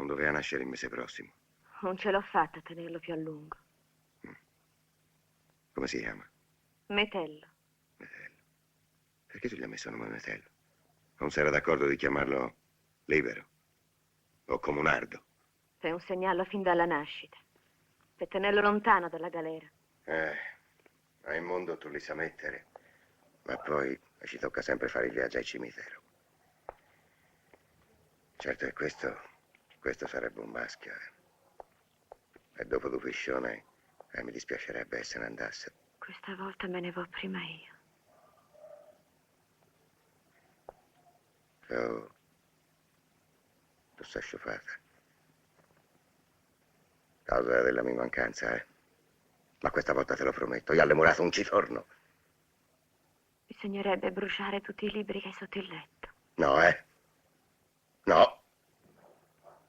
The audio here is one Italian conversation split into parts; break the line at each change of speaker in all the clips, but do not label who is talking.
non doveva nascere il mese prossimo.
Non ce l'ho fatta a tenerlo più a lungo.
Come si chiama?
Metello.
Metello. Perché tu gli hai messo il nome Metello? Non si era d'accordo di chiamarlo Libero? O Comunardo?
Per un segnallo fin dalla nascita. Per tenerlo lontano dalla galera.
Ma in mondo tu li sa mettere. Ma poi ci tocca sempre fare il viaggio al cimitero. Certo che questo sarebbe un maschio. E dopo due piscione, mi dispiacerebbe se ne andasse.
Questa volta me ne vo' prima io.
Tu sei sciupata. Causa della mia mancanza, Ma questa volta te lo prometto, io alle murato un citorno.
Bisognerebbe bruciare tutti i libri che hai sotto il letto.
No, No.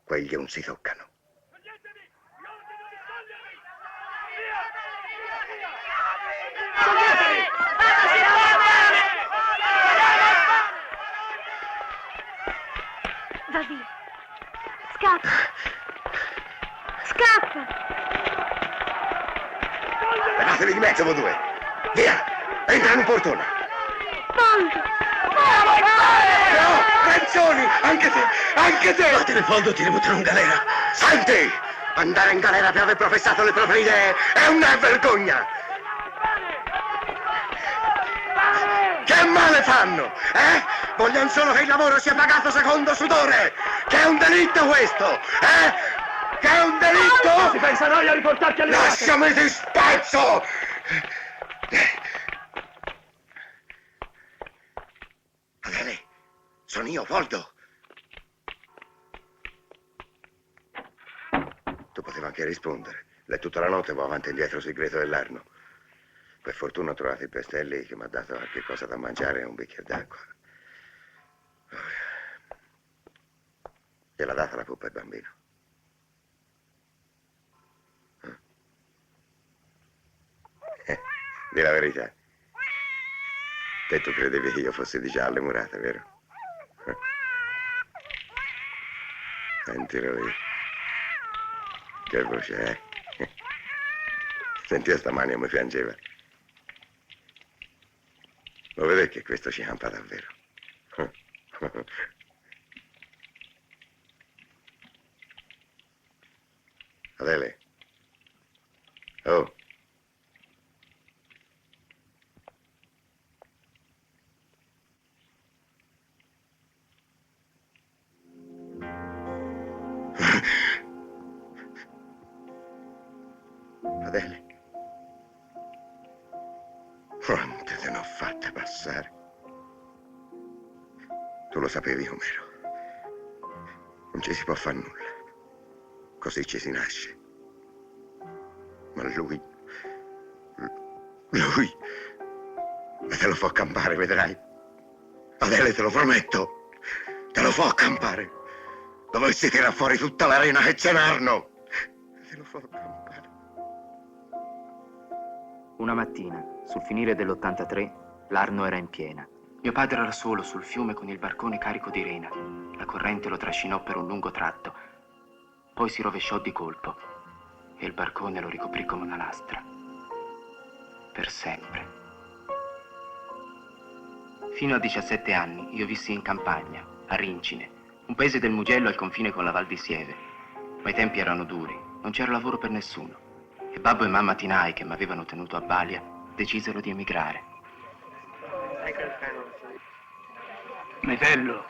Quelli non si toccano.
Va via. Scappa. Scappa.
Levatevi di mezzo voi due. Via. Entra in un portone.
Poldo.
No, canzoni. Anche te.
Vattene, Poldo, ti ributtano in galera.
Senti. Andare in galera per aver professato le proprie idee è una vergogna. Che male fanno, Vogliono solo che il lavoro sia pagato secondo sudore. Che è un delitto questo, Che è un delitto?
Si pensa noi a riportarti alle
Lasciami di spazzo! Adele, sono io, Poldo. Tu potevi anche rispondere. Lei tutta la notte va avanti e indietro sul segreto dell'Arno. Per fortuna ho trovato il Pestelli che mi ha dato qualche cosa da mangiare e un bicchiere d'acqua. Gliel'ha data la pupa al bambino. Di la verità. Te tu credevi che io fossi di già alle murate, vero? Sentilo lì. Che voce, Senti, stamani mi piangeva. Lo vedi che questo ci campa davvero? Adele? Oh. Adele? Quante te ne ho fatte passare? Tu lo sapevi com'ero. Non ci si può fare nulla. Così ci si nasce. Ma lui te lo fa campare, vedrai. Adele, te lo prometto. Te lo fa campare. Dovessi tirare fuori tutta l'arena che c'è in Arno. Te lo fa campare.
Una mattina, sul finire dell'83, l'Arno era in piena. Mio padre era solo sul fiume con il barcone carico di rena. La corrente lo trascinò per un lungo tratto. Poi si rovesciò di colpo e il barcone lo ricoprì come una lastra. Per sempre. Fino a 17 anni io vissi in campagna, a Rincine, un paese del Mugello al confine con la Val di Sieve. Ma i tempi erano duri, non c'era lavoro per nessuno. E babbo e mamma Tinai, che mi avevano tenuto a Balia, decisero di emigrare.
Metello,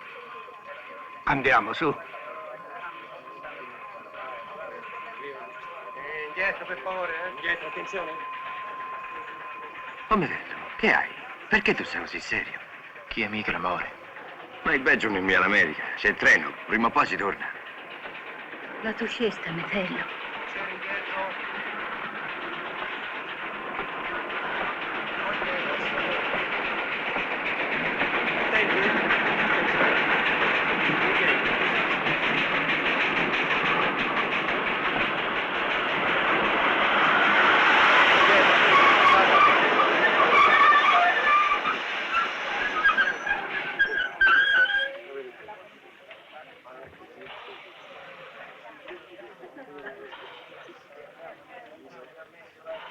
andiamo, su.
Indietro, per favore, Indietro, attenzione.
Oh, Metello, che hai? Perché tu sei così serio?
Chi emigra muore.
Ma il Belgio non è mica l'America. C'è il treno, prima o poi si torna.
La tua cesta, Metello.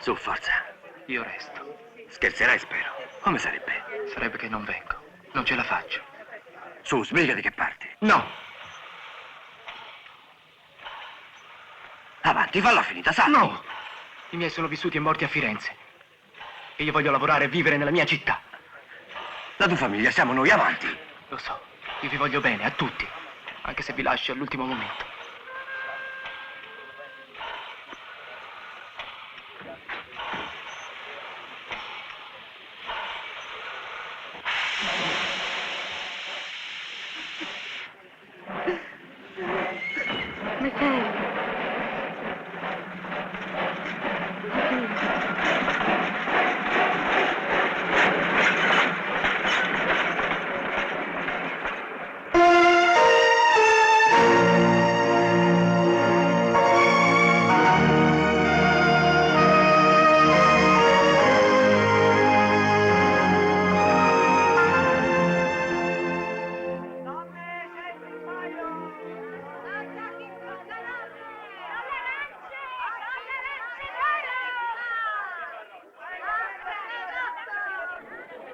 Su, forza.
Io resto.
Scherzerai, spero. Come sarebbe?
Sarebbe che non vengo. Non ce la faccio.
Su, sbrigati che parti.
No!
Avanti, falla finita, sa.
No! I miei sono vissuti e morti a Firenze. E io voglio lavorare e vivere nella mia città.
La tua famiglia siamo noi, avanti.
Lo so, io vi voglio bene, a tutti. Anche se vi lascio all'ultimo momento.
Michele.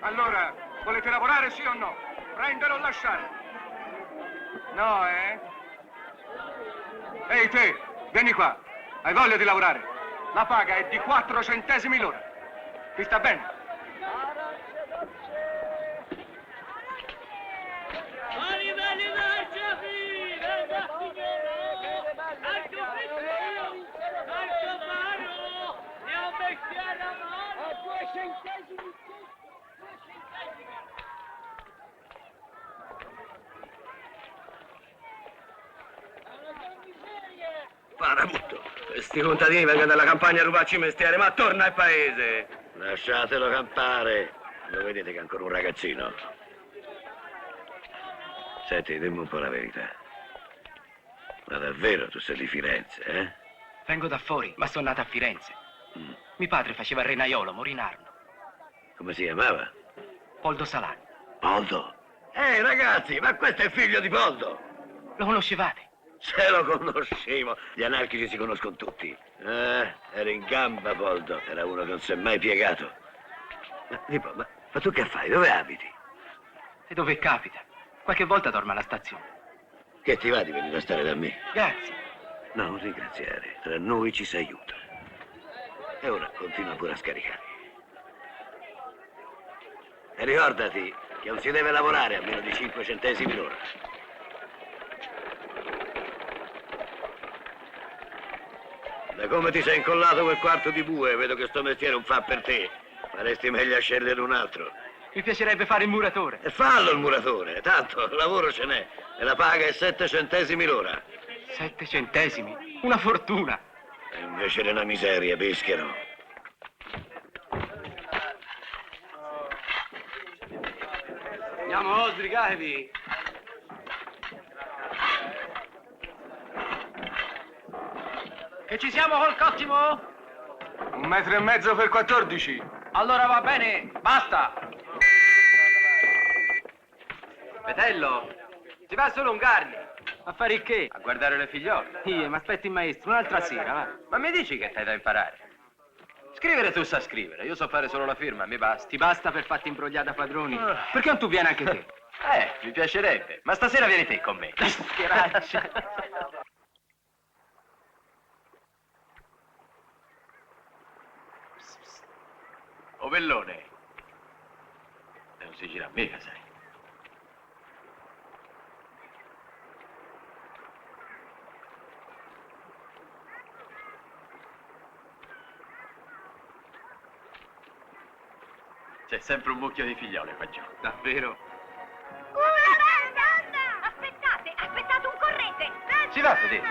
Allora, volete lavorare sì o no? Prendere o lasciare? No, eh? Ehi te, vieni qua. Hai voglia di lavorare? La paga è di 4 centesimi l'ora. Ti sta bene?
Parabutto. Questi contadini vengono dalla campagna a rubarci mestiere, ma torna al paese. Lasciatelo campare. Lo vedete che è ancora un ragazzino. Senti, dimmi un po' la verità. Ma davvero tu sei di Firenze, eh?
Vengo da fuori, ma sono nato a Firenze. Mio padre faceva il renaiolo, morì in Arno.
Come si chiamava?
Poldo Salani.
Poldo. Ragazzi, ma questo è figlio di Poldo.
Lo conoscevate?
Se lo conoscevo. Gli anarchici si conoscono tutti. Era in gamba, Poldo. Era uno che non si è mai piegato. Ma tu che fai? Dove abiti?
E dove capita? Qualche volta dormo alla stazione.
Che ti va di venire a stare da me?
Grazie.
No, non ringraziare. Tra noi ci si aiuta. E ora continua pure a scaricare. E ricordati che non si deve lavorare a meno di 5 centesimi l'ora. Da come ti sei incollato quel quarto di bue, vedo che sto mestiere non fa per te. Faresti meglio a scegliere un altro.
Mi piacerebbe fare il muratore.
E fallo il muratore, tanto lavoro ce n'è. E la paga è 7 centesimi l'ora.
7 centesimi? Una fortuna.
E invece è una miseria, peschero.
Andiamo, sbrigatevi.
Che ci siamo col cottimo?
1,5 metri per 14.
Allora va bene, basta. Petello, ci va solo un Garni. A fare il che?
A guardare le figliole.
Io, mi aspetti il maestro, un'altra sera, va.
Ma mi dici che t'hai da imparare? Scrivere tu sa scrivere, io so fare solo la firma, mi basta.
Ti basta per farti imbrogliare da padroni? Perché non tu vieni anche te?
Mi piacerebbe, ma stasera vieni te con me.
Schieraccia.
Ovellone. Non si gira mica, sai. C'è sempre un mucchio di figliole qua giù.
Davvero?
Aspettate un corrente!
Si va a vedere.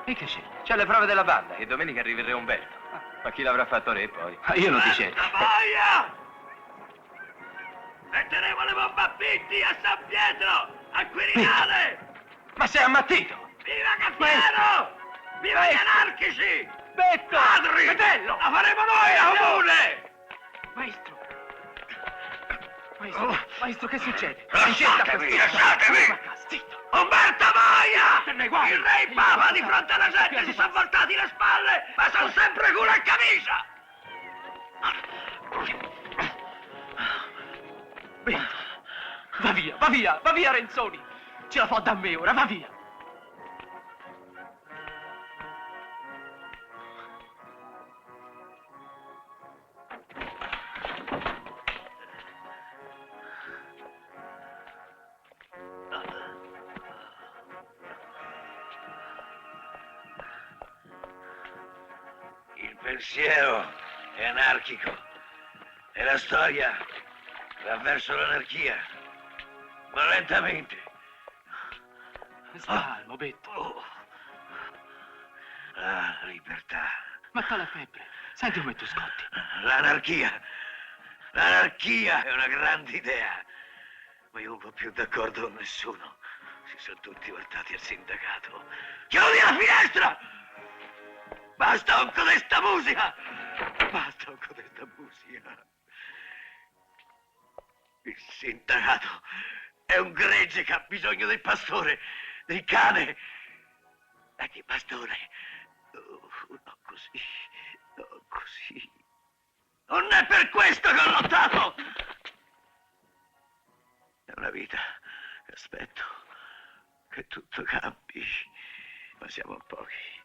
E che c'è?
C'è le prove della banda e domenica arriva il Re Umberto. Ma chi l'avrà fatto re poi?
Ma io non ti cerco.
Boia! Metteremo le bombe a Pitti, a San Pietro, a Quirinale!
Ma sei ammattito?
Viva Caffiero! Viva gli anarchici!
Betto!
Padri!
Fratello!
La faremo noi a comune!
Maestro! Maestro, che succede?
Lasciatemi, lasciatemi!
Zitto!
Umberto Boia!
Te ne guardi!
Il re Papa di fronte alla gente si sono voltati le spalle, ma sono sempre culo e camicia!
Betto, va via Renzoni! Ce la fa da me ora, va via!
Il pensiero è anarchico e la storia va verso l'anarchia, ma lentamente.
Calmo, Betto.
Oh. La libertà.
Ma fa la febbre. Senti come tu scotti.
L'anarchia. L'anarchia è una grande idea. Ma io non sono più d'accordo con nessuno. Si sono tutti voltati al sindacato. Chiudi la finestra! Basta con questa musica! Basta con questa musica. Il sindacato è un gregge che ha bisogno del pastore, del cane e di pastore. No, così, no, così. Non è per questo che ho lottato! È una vita che aspetto che tutto cambi, ma siamo in pochi.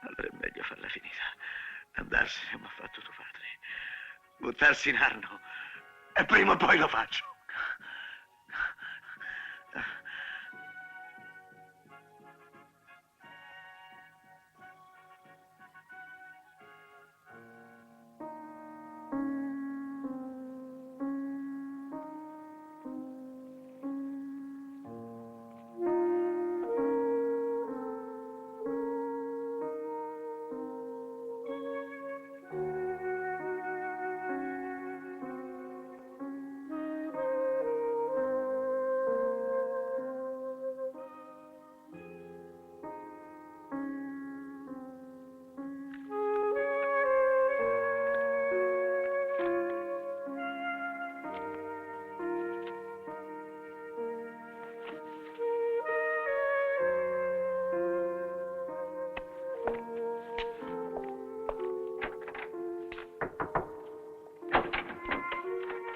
Allora è meglio farla finita. Andarsene come ha fatto tuo padre. Buttarsi in Arno. E prima o poi lo faccio.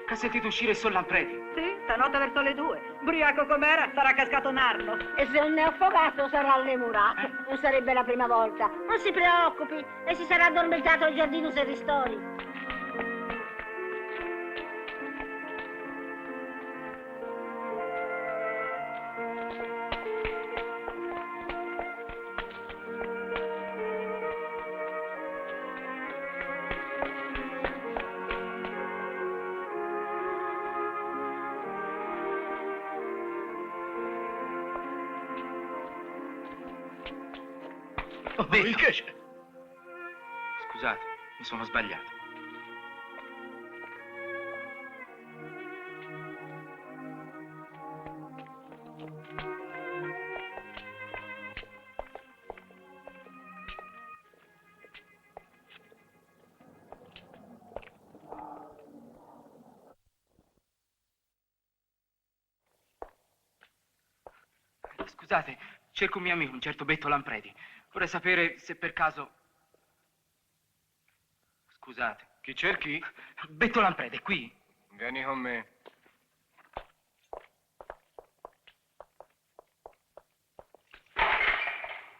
Che ha sentito uscire il Lampredi?
Sì, stanotte verso le 2. Briaco com'era, sarà cascato Narno.
E se non è affogato sarà alle murate. Non sarebbe la prima volta. Non si preoccupi, e si sarà addormentato al giardino Serristori.
Betto. Che c'è? Scusate, mi sono sbagliato. Scusate, cerco un mio amico, un certo Betto Lampredi. Vorrei sapere se per caso... Scusate.
Chi cerchi?
Betto Lampredi, è qui?
Vieni con me.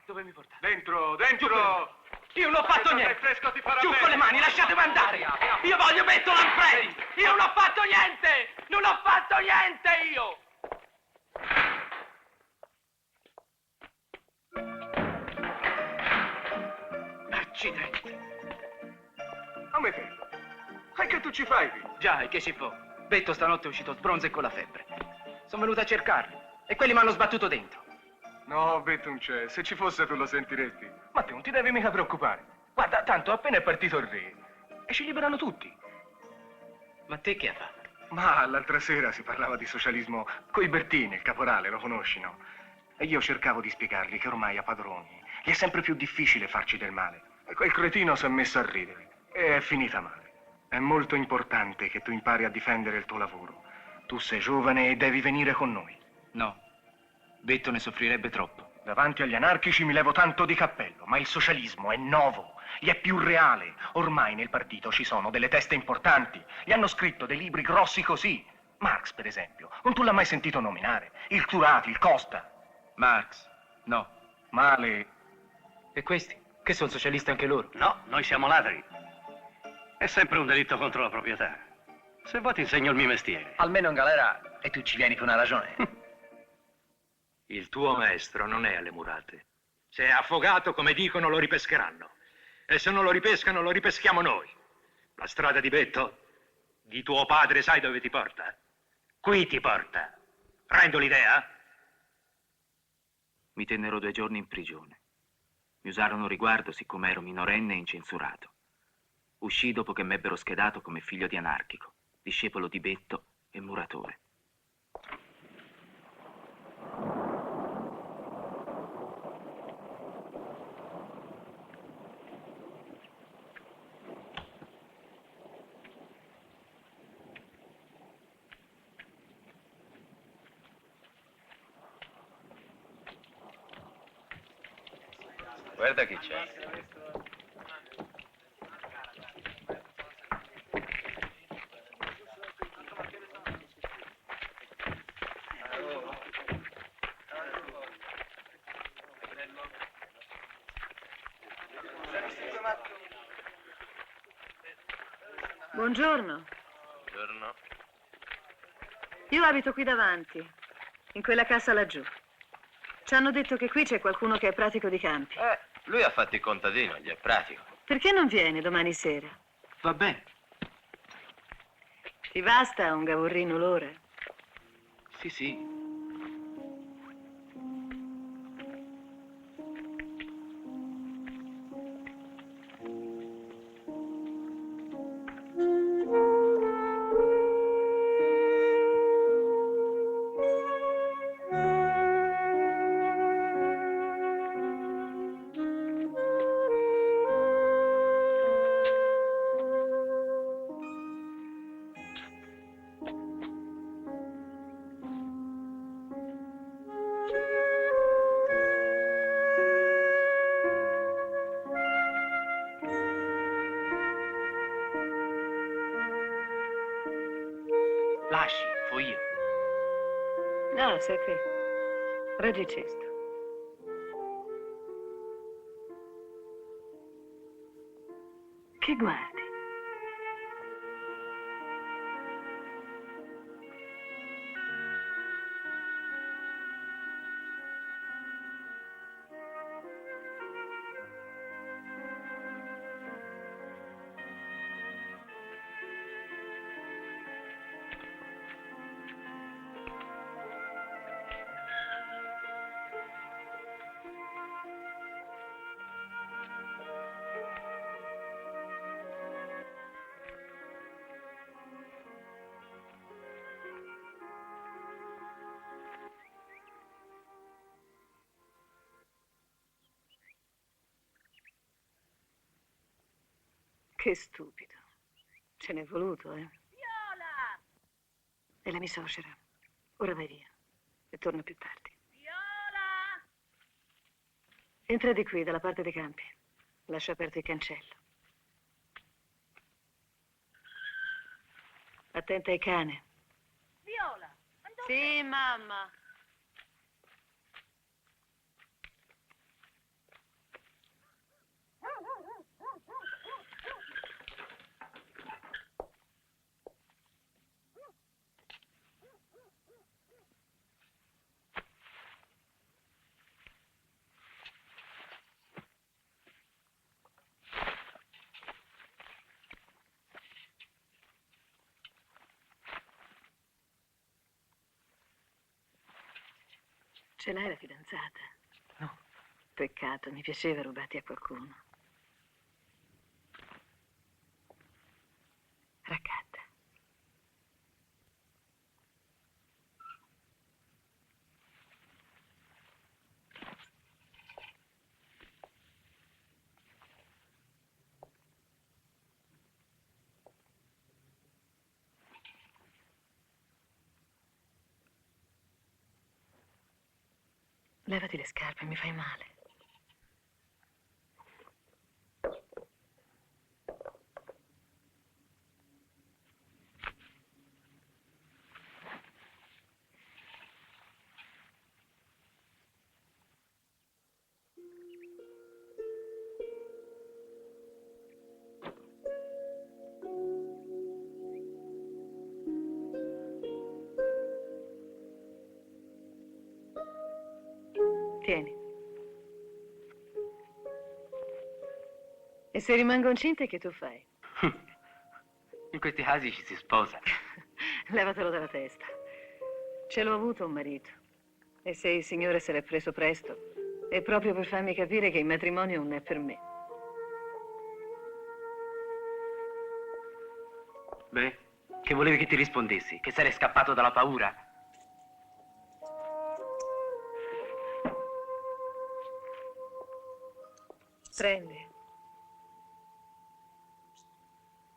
Dove mi portate?
Dentro, dentro!
Io non ho fatto niente!
Fresco ti farà
Giù
bene.
con le mani, lasciatemi andare! Io voglio Betto Lampredi! Io non ho fatto niente! Non ho fatto niente io! Accidenti!
Come te? E che tu ci fai qui?
Già, e che si fa? Betto stanotte è uscito sbronzo e con la febbre. Sono venuto a cercarli e quelli mi hanno sbattuto dentro.
No, Betto non c'è. Se ci fosse tu lo sentiresti. Ma te non ti devi mica preoccupare. Guarda, tanto appena è partito il re e ci liberano tutti.
Ma te che hai fatto?
Ma l'altra sera si parlava di socialismo coi Bertini, il caporale, lo conosci, no? E io cercavo di spiegargli che ormai a padroni gli è sempre più difficile farci del male. E quel cretino si è messo a ridere e è finita male. È molto importante che tu impari a difendere il tuo lavoro. Tu sei giovane e devi venire con noi.
No, Betto ne soffrirebbe troppo.
Davanti agli anarchici mi levo tanto di cappello, ma il socialismo è nuovo Gli è più reale. Ormai nel partito ci sono delle teste importanti. Gli hanno scritto dei libri grossi così. Marx, per esempio. Non tu l'hai mai sentito nominare? Il Turati, il Costa.
Marx, no.
Male.
E questi? Che sono socialisti anche loro?
No, noi siamo ladri. È sempre un delitto contro la proprietà. Se vuoi ti insegno il mio mestiere.
Almeno in galera e tu ci vieni per una ragione.
Il tuo maestro non è alle murate. Se è affogato, come dicono, lo ripescheranno. E se non lo ripescano, lo ripeschiamo noi. La strada di Betto, di tuo padre, sai dove ti porta? Qui ti porta. Rendo l'idea?
Mi tennero 2 giorni in prigione. Mi usarono riguardo siccome ero minorenne e incensurato. Uscì dopo che m'ebbero schedato come figlio di anarchico, discepolo di Betto e muratore.
Guarda chi c'è.
Buongiorno.
Buongiorno.
Io abito qui davanti, in quella cassa laggiù. Ci hanno detto che qui c'è qualcuno che è pratico di campi.
Lui ha fatto il contadino, gli è pratico.
Perché non viene domani sera?
Va bene.
Ti basta un gavorrino l'ora?
Sì, sì. Lasci, fo io.
No, sei qui. Reggi cesto. Che guardi? Che stupido. Ce n'è voluto, eh?
Viola!
È la mia suocera. Ora vai via. E torna più tardi.
Viola!
Entra di qui, dalla parte dei campi. Lascia aperto il cancello. Attenta ai cani.
Viola!
Sì, mamma. Ce l'hai la fidanzata?
No.
Peccato, mi piaceva rubarti a qualcuno. Raccatta. Levati le scarpe, mi fai male. Tieni. E se rimango incinta, che tu fai?
In questi casi ci si sposa.
Levatelo dalla testa. Ce l'ho avuto un marito. E se il Signore se l'è preso presto, è proprio per farmi capire che il matrimonio non è per me.
Beh, che volevi che ti rispondessi? Che sarei scappato dalla paura?
Prendi.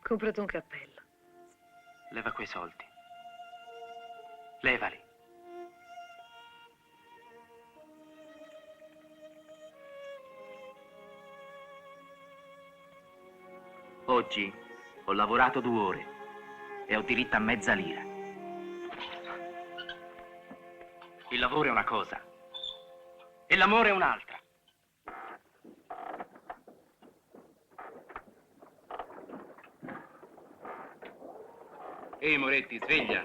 Comprati un cappello.
Leva quei soldi. Levali. Oggi ho lavorato 2 ore e ho diritto a mezza lira. Il lavoro è una cosa e l'amore è un'altra. Ehi Moretti, sveglia.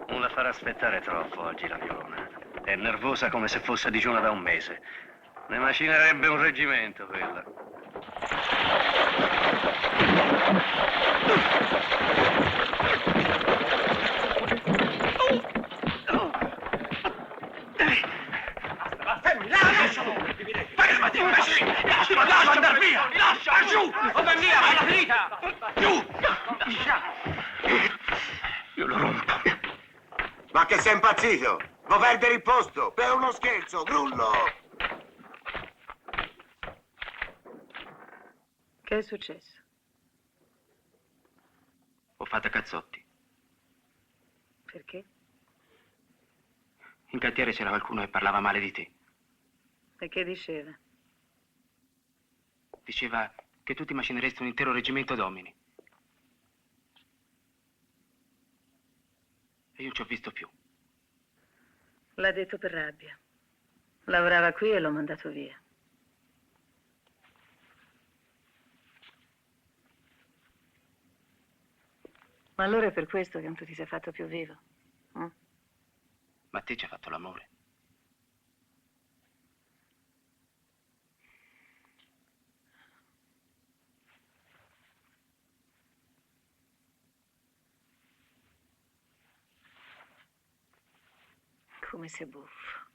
Non la farà aspettare troppo oggi la Violona. È nervosa come se fosse digiuna da un mese. Ne macinerebbe un reggimento quella.
Lascia andare via! Lascia! Giù! Come via! Vai la finita! Giù!
Io lo rompo.
Ma che sei impazzito? Vuoi perdere il posto? Per uno scherzo, grullo!
Che è successo?
Ho fatto cazzotti.
Perché?
In cantiere c'era qualcuno che parlava male di te.
E che diceva?
Diceva che tu ti macineresti un intero reggimento d'uomini. E io non ci ho visto più.
L'ha detto per rabbia. Lavorava qui e l'ho mandato via. Ma allora è per questo che non ti sei fatto più vivo?
Ma te ci hai fatto l'amore.
Come sei buffo.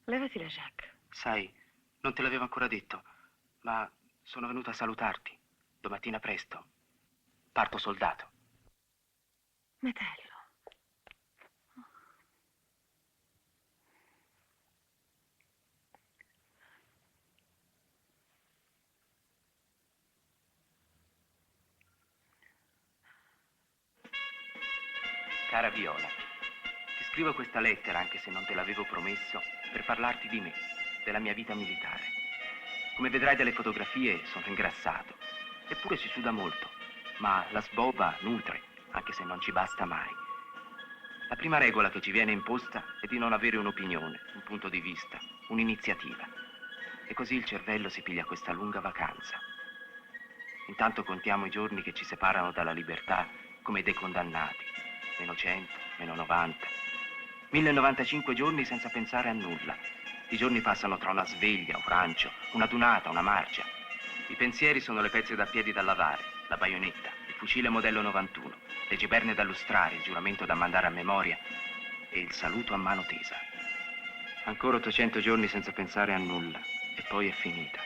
Levati la giacca.
Sai, non te l'avevo ancora detto, ma sono venuta a salutarti. Domattina presto. Parto soldato.
Metello.
Cara Viola, ti scrivo questa lettera, anche se non te l'avevo promesso, per parlarti di me, della mia vita militare. Come vedrai dalle fotografie, sono ingrassato. Eppure si suda molto, ma la sboba nutre, anche se non ci basta mai. La prima regola che ci viene imposta è di non avere un'opinione, un punto di vista, un'iniziativa. E così il cervello si piglia questa lunga vacanza. Intanto contiamo i giorni che ci separano dalla libertà come dei condannati. -100, -90. 1095 giorni senza pensare a nulla. I giorni passano tra una sveglia, un prancio, una dunata, una marcia. I pensieri sono le pezze da piedi da lavare, la baionetta, il fucile modello 91, le giberne da lustrare, il giuramento da mandare a memoria e il saluto a mano tesa. Ancora 800 giorni senza pensare a nulla e poi è finita.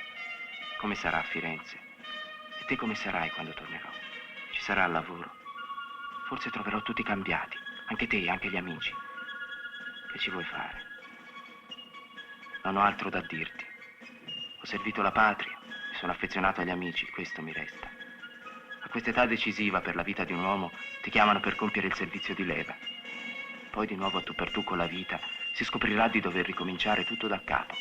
Come sarà a Firenze? E te come sarai quando tornerò? Ci sarà il lavoro? Forse troverò tutti cambiati, anche te e anche gli amici. Che ci vuoi fare? Non ho altro da dirti. Ho servito la patria, mi sono affezionato agli amici, questo mi resta. A quest'età decisiva per la vita di un uomo ti chiamano per compiere il servizio di leva. Poi di nuovo a tu per tu con la vita si scoprirà di dover ricominciare tutto da capo.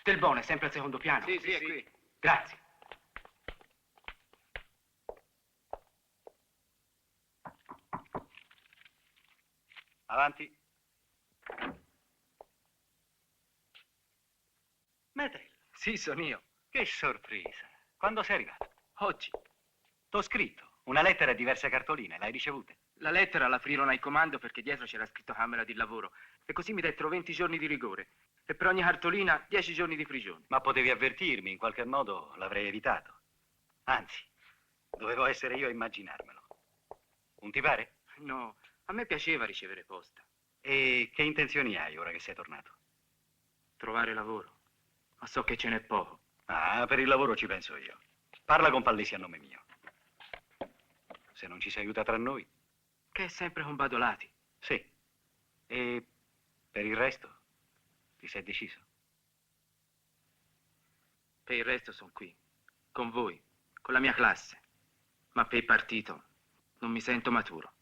Del Bone, sempre al secondo piano?
Sì, è qui.
Grazie.
Avanti. Metello,
Sì, sono io.
che sorpresa. Quando sei arrivato?
Oggi.
T'ho scritto una lettera e diverse cartoline, l'hai ricevute?
La lettera l'aprirono ai comando perché dietro c'era scritto Camera di lavoro. E così mi dettero 20 giorni di rigore. E per ogni cartolina 10 giorni di prigione.
Ma potevi avvertirmi, in qualche modo l'avrei evitato. Anzi, dovevo essere io a immaginarmelo. Non ti pare?
No, a me piaceva ricevere posta.
E che intenzioni hai ora che sei tornato?
Trovare lavoro. Ma so che ce n'è poco.
Ah, per il lavoro ci penso io. Parla con Pallesi a nome mio. Se non ci si aiuta tra noi.
Che è sempre con Badolati.
Sì. E per il resto ti sei deciso?
Per il resto sono qui. Con voi. Con la mia classe. Ma per il partito non mi sento maturo.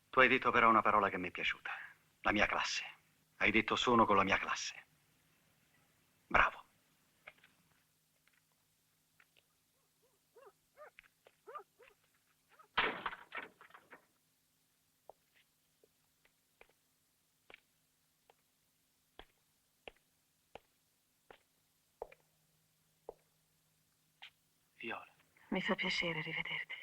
Tu hai detto però una parola che mi è piaciuta. La mia classe. Hai detto sono con la mia classe. Bravo.
Viola.
Mi fa piacere rivederti.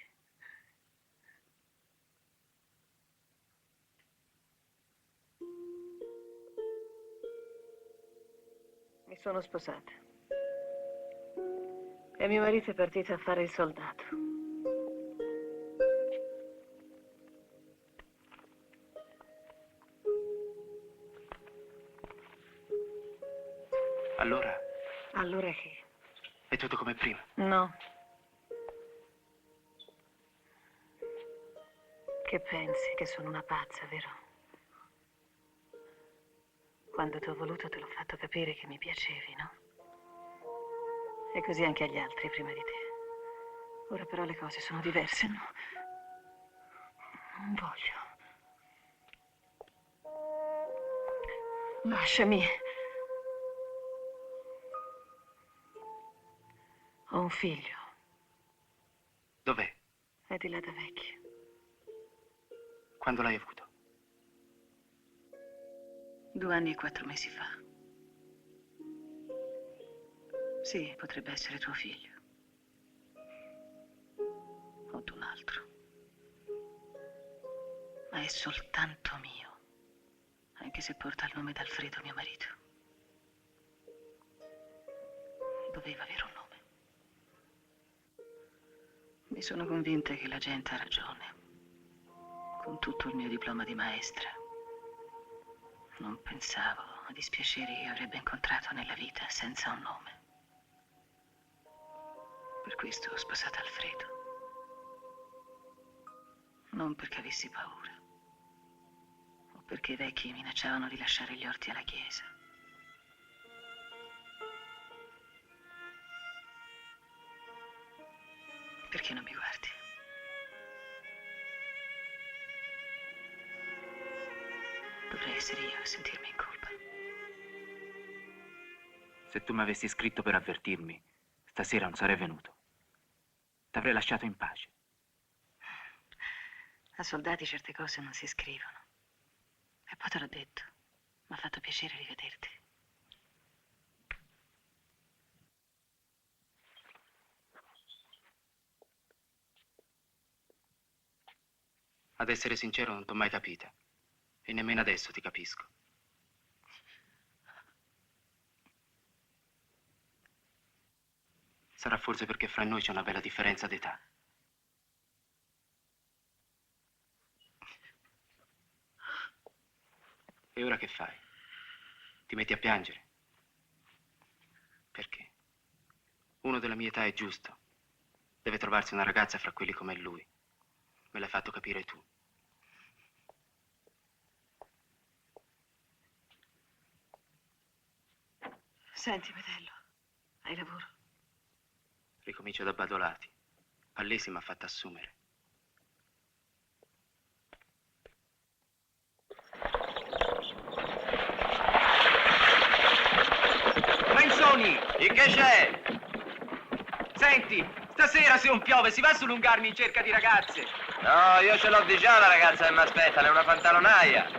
Mi sono sposata. E mio marito è partito a fare il soldato.
Allora
Allora che?
è tutto come prima.
No. Che pensi che sono una pazza, vero? Quando ti ho voluto te l'ho fatto capire che mi piacevi, no? E così anche agli altri prima di te. Ora però le cose sono diverse, no? Non voglio. Lasciami. Ho un figlio.
Dov'è?
È di là da vecchio.
Quando l'hai avuto?
2 anni e 4 mesi fa. Sì, potrebbe essere tuo figlio. O d'un altro. Ma è soltanto mio. Anche se porta il nome d'Alfredo, mio marito. Doveva avere un nome. Mi sono convinta che la gente ha ragione. Con tutto il mio diploma di maestra. Non pensavo a dispiaceri che avrebbe incontrato nella vita senza un nome. Per questo ho sposato Alfredo. Non perché avessi paura. O perché i vecchi minacciavano di lasciare gli orti alla chiesa. Perché non mi guardi? Dovrei essere io a sentirmi in colpa.
Se tu mi avessi scritto per avvertirmi, stasera non sarei venuto. T'avrei lasciato in pace.
A soldati certe cose non si scrivono. E poi te l'ho detto. Mi ha fatto piacere rivederti.
Ad essere sincero, non t'ho mai capita. E nemmeno adesso ti capisco. Sarà forse perché fra noi c'è una bella differenza d'età. E ora che fai? Ti metti a piangere? Perché? Uno della mia età è giusto. Deve trovarsi una ragazza fra quelli come lui. Me l'hai fatto capire tu.
Senti, Metello, hai lavoro?
Ricomincio da Badolati. Pallesi mi ha fatto assumere.
E che c'è?
Senti, stasera se non piove si va su Lungarmi in cerca di ragazze.
No, io ce l'ho di già una ragazza che mi aspetta, lei è una pantalonaia.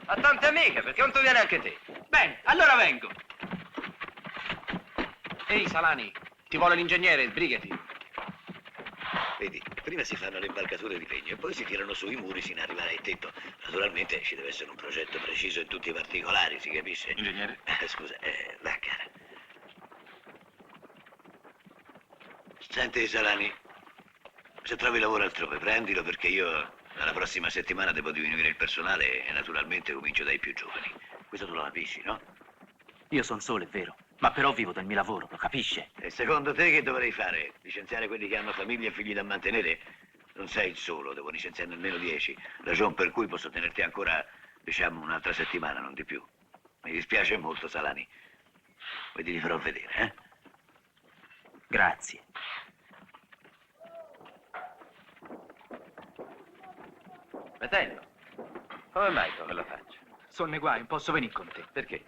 Ha tante amiche, perché non tu vieni anche te?
Bene, allora vengo. Ehi, Salani, ti vuole l'ingegnere, sbrigati.
Vedi, prima si fanno le imbalcature di legno e poi si tirano su i muri sino ad arrivare al tetto. Naturalmente ci deve essere un progetto preciso in tutti i particolari, si capisce?
Ingegnere?
Scusa, va cara. Senti, Salani, se trovi lavoro altrove, prendilo perché io dalla prossima settimana devo diminuire il personale e naturalmente comincio dai più giovani. Questo tu lo capisci, no?
Io sono solo, è vero, ma però vivo del mio lavoro, lo capisce?
E secondo te che dovrei fare? Licenziare quelli che hanno famiglia e figli da mantenere? Non sei il solo, devo licenziarne almeno 10. Ragion per cui posso tenerti ancora, diciamo, un'altra settimana, non di più. Mi dispiace molto, Salani. Poi ti farò vedere, eh?
Grazie.
Fratello, come mai con quella faccia?
Sono nei guai, non posso venire con te.
Perché?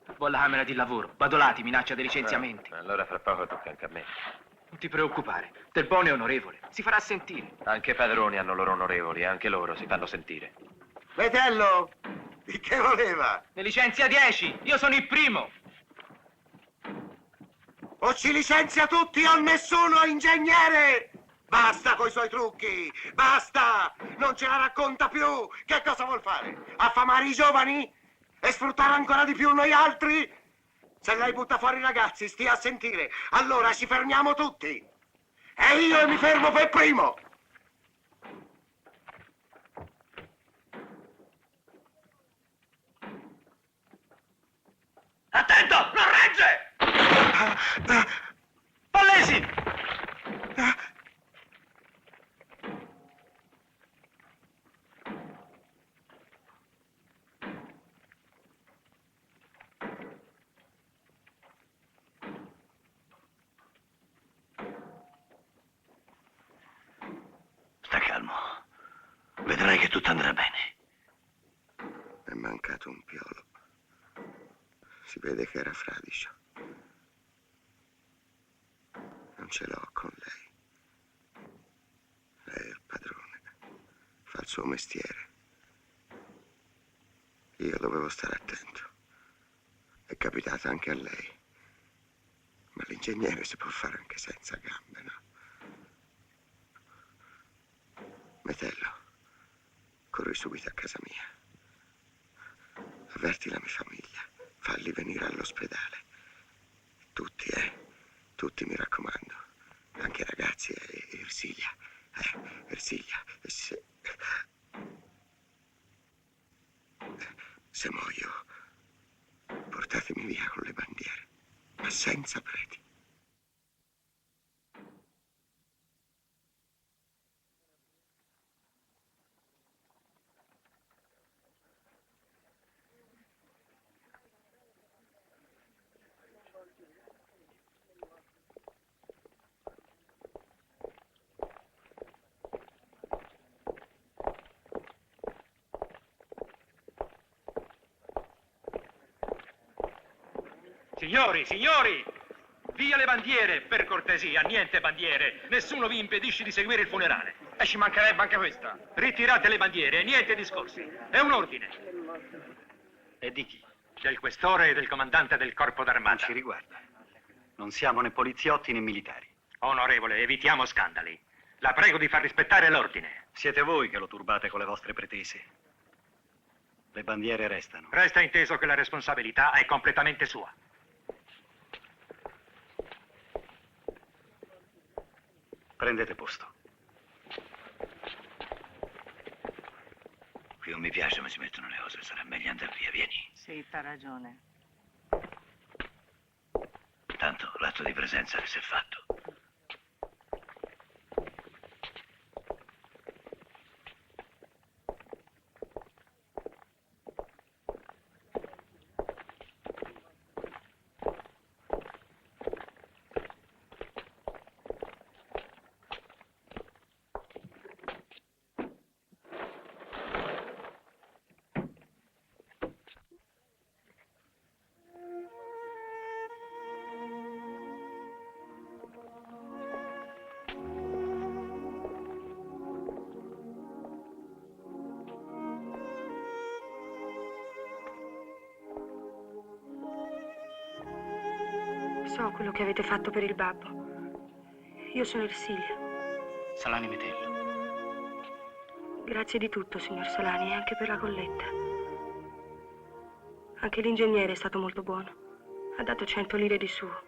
Vado alla camera di lavoro, Badolati minaccia dei licenziamenti.
Allora fra poco tocca anche a me.
Non ti preoccupare, Del Bono è onorevole, si farà sentire.
Anche i padroni hanno loro onorevoli, anche loro si fanno sentire.
Metello, di che voleva?
Ne licenzia 10, io sono il primo.
O ci licenzia tutti o nessuno, ingegnere! Basta coi suoi trucchi, basta! Non ce la racconta più! Che cosa vuol fare? Affamare i giovani? E sfruttare ancora di più noi altri? Se lei butta fuori i ragazzi, stia a sentire, allora ci fermiamo tutti! E io mi fermo per primo!
Attento, non regge!
Pallesi!
Sta calmo. Vedrai che tutto andrà bene.
È mancato un piolo. Si vede che era fradicio. Non ce l'ho con lei. Lei è il padrone. Fa il suo mestiere. Io dovevo stare attento. È capitata anche a lei. Ma l'ingegnere si può fare anche senza gambe, no? Metello, corri subito a casa mia. Avverti la mia famiglia. Falli venire all'ospedale. Tutti, tutti, mi raccomando. Anche i ragazzi e Ersilia. Ersilia. Se muoio, portatemi via con le bandiere, ma senza preti.
Signori! Via le bandiere, per cortesia, niente bandiere. Nessuno vi impedisce di seguire il funerale.
E ci mancherebbe anche questa.
Ritirate le bandiere e niente discorsi. È un ordine.
E di chi?
Del questore e del comandante del corpo
Non
d'armata.
ci riguarda. Non siamo né poliziotti né militari.
Onorevole, evitiamo scandali. La prego di far rispettare l'ordine.
Siete voi che lo turbate con le vostre pretese. Le bandiere restano.
Resta inteso che la responsabilità è completamente sua.
Prendete posto.
Qui non mi piace come si mettono le cose, sarà meglio andare via, vieni.
Sì, t'ha ragione.
Tanto l'atto di presenza si è fatto.
so quello che avete fatto per il babbo. Io sono Ersilia.
Salani Metello.
Grazie di tutto, signor Salani, e anche per la colletta. Anche l'ingegnere è stato molto buono. Ha dato 100 lire di suo.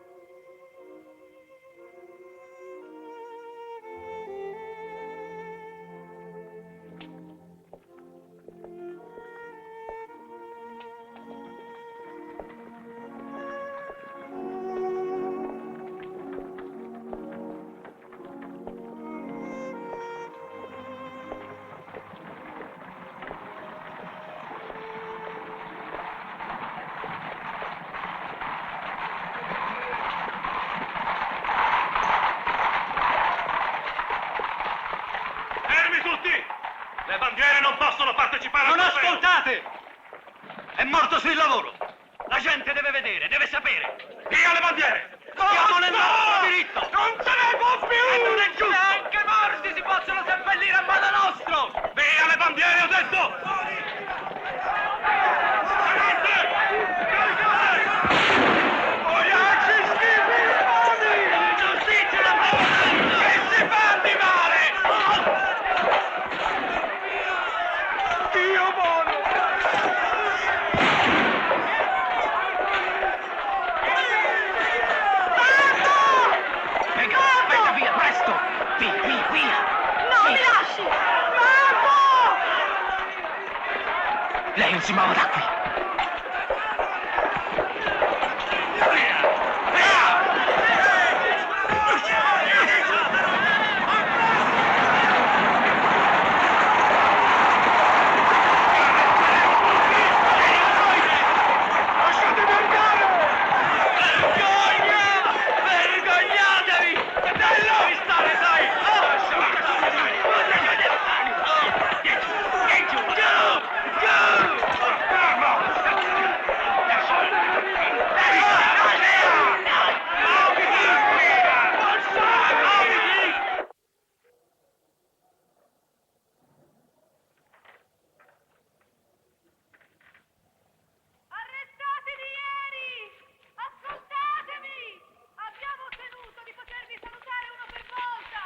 Fermi tutti! Le bandiere non possono partecipare
Non
al trofeo!
ascoltate! È morto sul lavoro! La gente deve vedere, deve sapere!
Via le bandiere!
Siamo nel nostro diritto!
Non se ne può più!
E non è giusto! Neanche morti si possono seppellire a modo nostro!
Via le bandiere, ho detto!
Giustizia la parola!
Che si fa di male! Dio buono!
Venga, venga via, presto! Via, via, via!
No, mi lasci! Mamma!
Lei non si muova da qui!
Vergognatevi! Devi stare, sai!
Arrestatevi ieri! Ascoltatemi! Abbiamo ottenuto di potervi salutare uno per volta,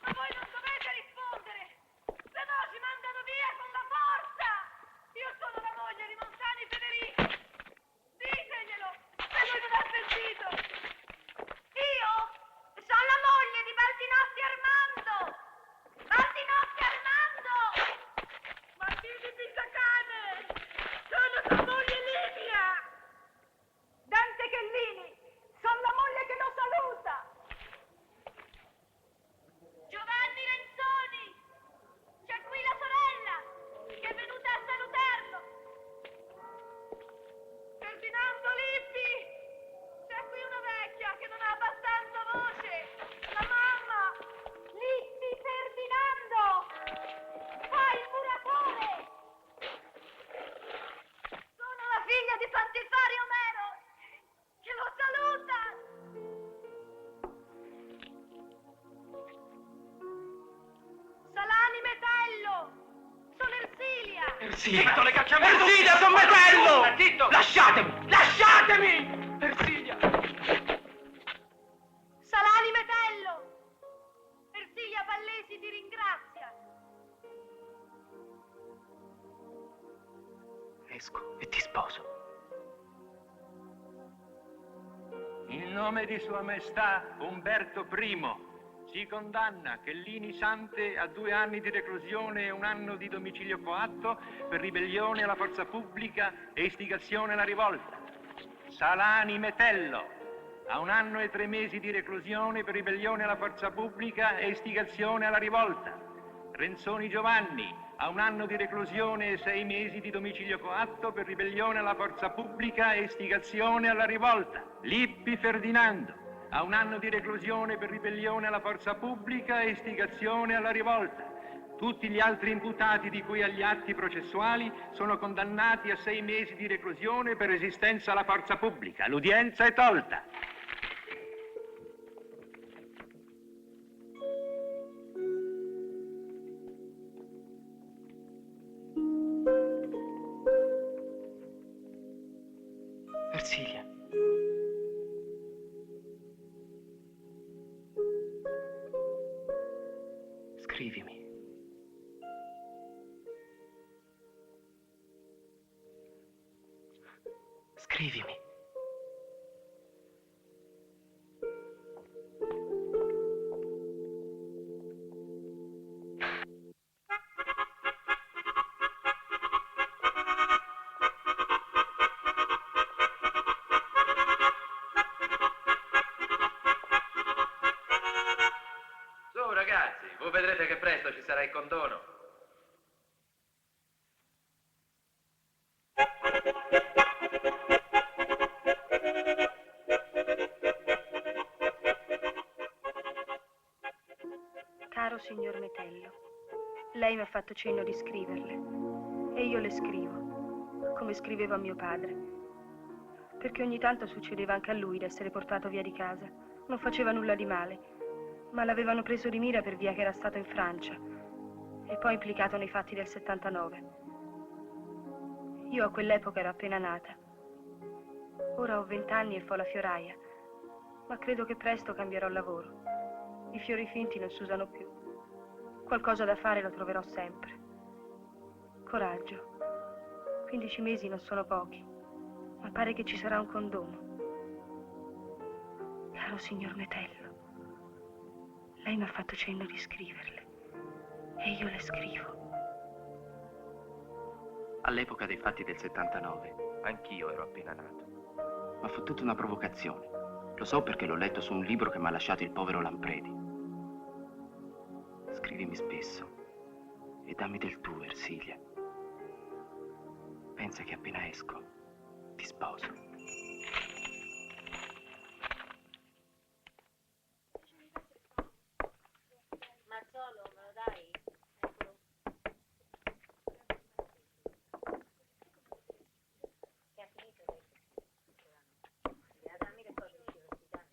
ma voi non dovete rispondere, se no ci mandano via con la forza! Io sono la moglie di Montani Federico! Diteglielo, se lui non ha sentito! Io sono la moglie di Baldinotti Armando! Baldinotti Armando! Martini Pisacane! Sono tua moglie Livia! Dante Chellini! Sono la moglie che lo saluta! Giovanni Renzoni! C'è qui la sorella che è venuta a salutarlo! Ferdinando Lippi! C'è qui una vecchia che non ha abbastanza voce! La mamma! Lippi Ferdinando! Fai il muratore! Sono la figlia di Pantifari Omero che lo saluta! Salani Metello! Sono Ersilia!
Zitto, le cacciamo! Ersilia, son Metello! Zitto! Lasciatemi! Lasciatemi! Ersilia!
Salani Metello! Ersilia Pallesi ti ringrazia!
Esco e ti sposo.
In nome di Sua Maestà Umberto I si condanna Chellini Sante a 2 anni di reclusione e 1 anno di domicilio coatto per ribellione alla forza pubblica e istigazione alla rivolta. Salani Metello a 1 anno e 3 mesi di reclusione per ribellione alla forza pubblica e istigazione alla rivolta. Renzoni Giovanni a 1 anno di reclusione e 6 mesi di domicilio coatto per ribellione alla forza pubblica e istigazione alla rivolta. Lippi Ferdinando a 1 anno di reclusione per ribellione alla forza pubblica e istigazione alla rivolta. Tutti gli altri imputati di cui agli atti processuali sono condannati a 6 mesi di reclusione per resistenza alla forza pubblica. L'udienza è tolta.
Ersilia. Scrivimi. Scrivimi.
Su ragazzi, voi vedrete che presto ci sarà il condono.
Caro signor Metello, lei mi ha fatto cenno di scriverle e io le scrivo, come scrivevo a mio padre, perché ogni tanto succedeva anche a lui d'essere portato via di casa. Non faceva nulla di male, ma l'avevano preso di mira per via che era stato in Francia e poi implicato nei fatti del 79. Io a quell'epoca ero appena nata. Ora ho 20 anni e fo la fioraia, ma credo che presto cambierò lavoro. I fiori finti non si usano più. Qualcosa da fare lo troverò sempre. Coraggio. 15 mesi non sono pochi, ma pare che ci sarà un condono. Caro signor Metello, lei mi ha fatto cenno di scriverle e io le scrivo.
All'epoca dei fatti del 79, anch'io ero appena nato. Ma fu tutta una provocazione. Lo so perché l'ho letto su un libro che mi ha lasciato il povero Lampredi. Scrivimi spesso e dammi del tuo, Ersilia. Pensa che appena esco ti sposo.
Mazzolo, me lo dai? Che ha finito? Dammi le cose di università.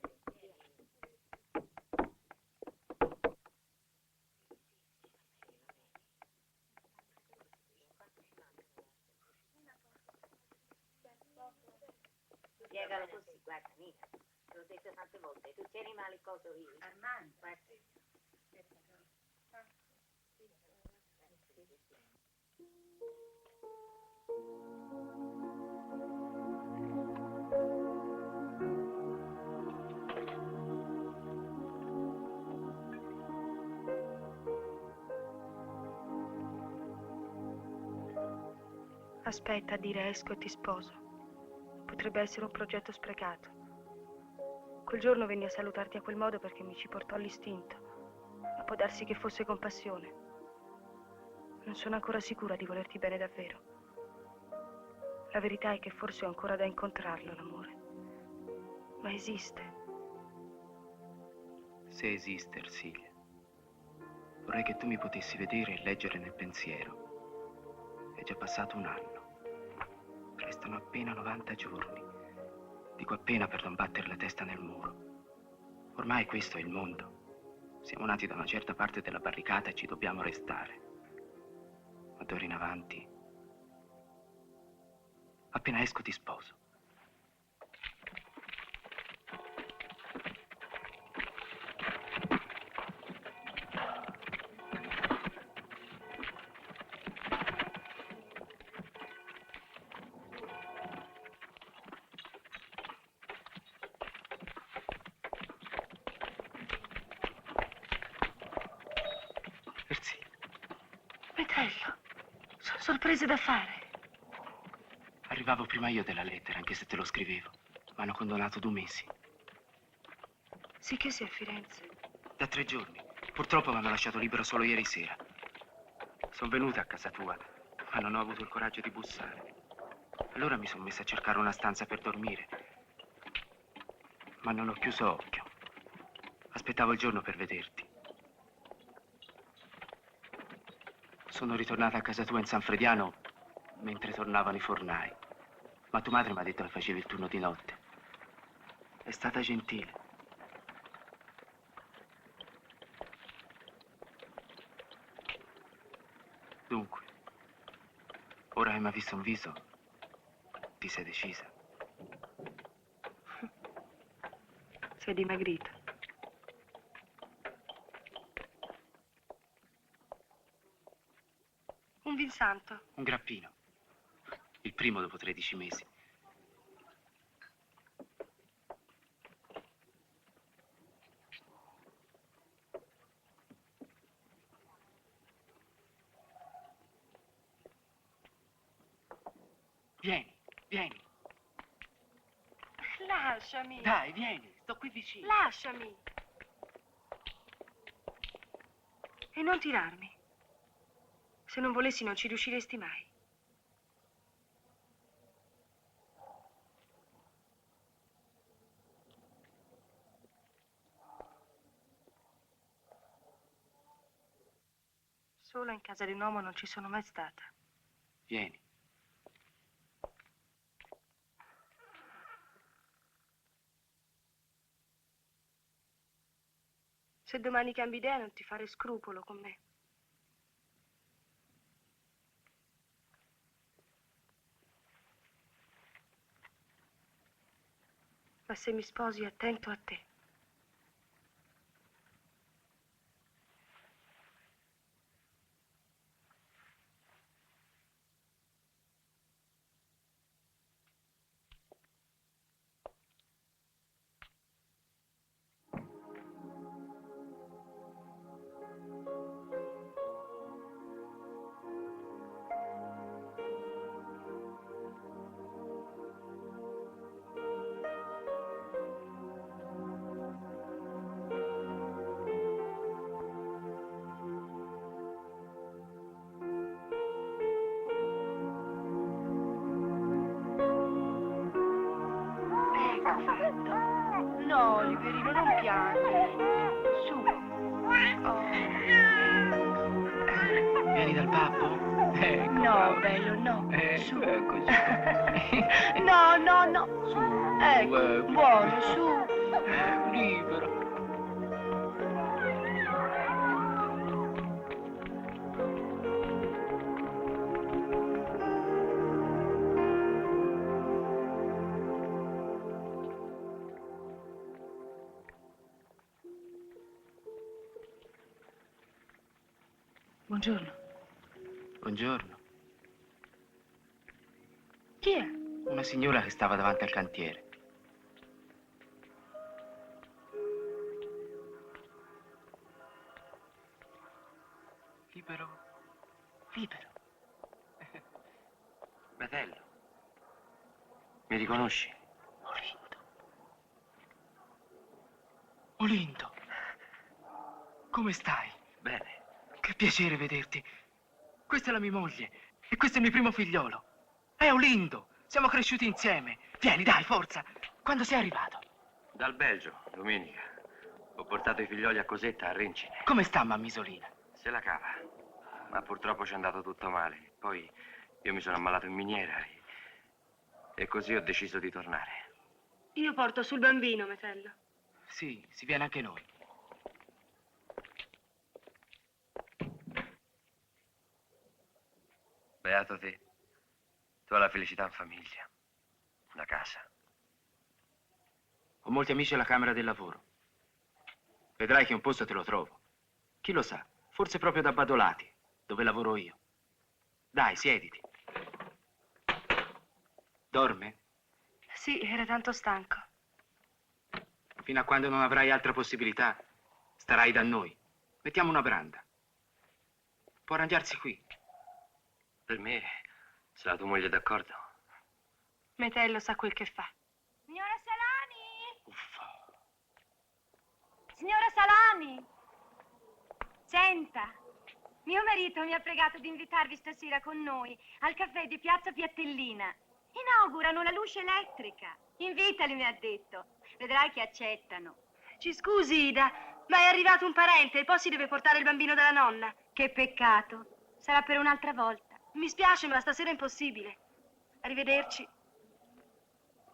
Spiegalo così, guarda, Nina, te l'ho detto tante volte, tu tieni male il coso io. Armando, guarda.
Aspetta a dire esco e ti sposo. Potrebbe essere un progetto sprecato. Quel giorno venni a salutarti a quel modo perché mi ci portò l'istinto, ma può darsi che fosse compassione. Non sono ancora sicura di volerti bene davvero. La verità è che forse ho ancora da incontrarlo, l'amore. Ma esiste.
Se esiste, Ersilia, vorrei che tu mi potessi vedere e leggere nel pensiero. È già passato un anno. Restano appena 90 giorni. Dico appena per non battere la testa nel muro. Ormai questo è il mondo. Siamo nati da una certa parte della barricata e ci dobbiamo restare. Ma d'ora in avanti, appena esco ti sposo. Ersilia.
Metello, sono sorprese da fare.
Arrivavo prima io della lettera, anche se te lo scrivevo. Mi hanno condonato 2 mesi.
Sì che sei a Firenze.
Da 3 giorni. Purtroppo mi hanno lasciato libero solo ieri sera. Sono venuta a casa tua, ma non ho avuto il coraggio di bussare. Allora mi sono messa a cercare una stanza per dormire. Ma non ho chiuso occhio. Aspettavo il giorno per vederti. Sono ritornata a casa tua in San Frediano mentre tornavano i fornai. Ma tua madre mi ha detto che facevi il turno di notte. È stata gentile. Dunque, ora che mi ha visto un viso, ti sei decisa?
Sei dimagrita. Un vinsanto.
Un grappino. Il primo dopo 13 mesi. Vieni, vieni.
Lasciami.
Dai, vieni, sto qui vicino.
Lasciami. E non tirarmi. Se non volessi non ci riusciresti mai. Sola in casa di un uomo non ci sono mai stata.
Vieni.
Se domani cambi idea non ti fare scrupolo con me. Ma se mi sposi, attento a te. No, Oliverino, non piangi. Su. Oh.
Vieni dal babbo? Ecco,
No,
bravo.
bello, no. Su.
Eccoci.
No, no, no. Ecco,
ecco.
buono, su.
Libero.
Buongiorno.
Buongiorno.
Chi è?
Una signora che stava davanti al cantiere. Libero. Libero.
Metello, mi riconosci?
Olindo. Olindo. Come stai?
Bene.
Che piacere vederti. Questa è la mia moglie e questo è il mio primo figliolo. È Olindo. Siamo cresciuti insieme. Vieni, dai, forza. Quando sei arrivato?
Dal Belgio, domenica. Ho portato i figlioli a Cosetta a Rincine.
Come sta mammisolina?
Se la cava. Ma purtroppo ci è andato tutto male. Poi io mi sono ammalato in miniera e così ho deciso di tornare.
Io porto sul bambino, Metello.
Sì, si viene anche noi.
Beato te. Tu hai la felicità in famiglia. Una casa.
Ho molti amici alla Camera del Lavoro. Vedrai che un posto te lo trovo. Chi lo sa, forse proprio da Badolati, dove lavoro io. Dai, siediti. Dorme?
Sì, era tanto stanco.
Fino a quando non avrai altra possibilità, starai da noi. Mettiamo una branda. Può arrangiarsi qui.
Per me, se la tua moglie è d'accordo.
Metello sa quel che fa.
Signora Salani!
Uffa.
Signora Salani! Senta, mio marito mi ha pregato di invitarvi stasera con noi al caffè di Piazza Piattellina. Inaugurano la luce elettrica. Invitali, mi ha detto. Vedrai che accettano.
Ci scusi, Ida, ma è arrivato un parente e poi si deve portare il bambino dalla nonna.
Che peccato. Sarà per un'altra volta.
Mi spiace, ma stasera è impossibile. Arrivederci.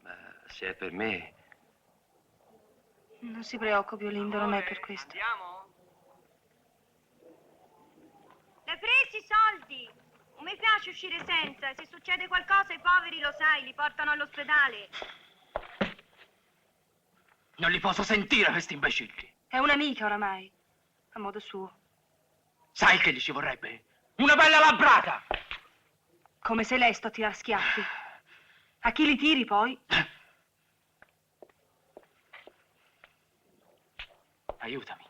Ma se è per me...
Non si preoccupi, Olindo, non è per questo.
L'hai presi i soldi? Non mi piace uscire senza. Se succede qualcosa ai poveri, lo sai, li portano all'ospedale.
Non li posso sentire, questi imbecilli.
È un'amica oramai, a modo suo.
Sai che gli ci vorrebbe? Una bella labrata!
Come se lei sto a tirar schiaffi. A chi li tiri poi?
Aiutami.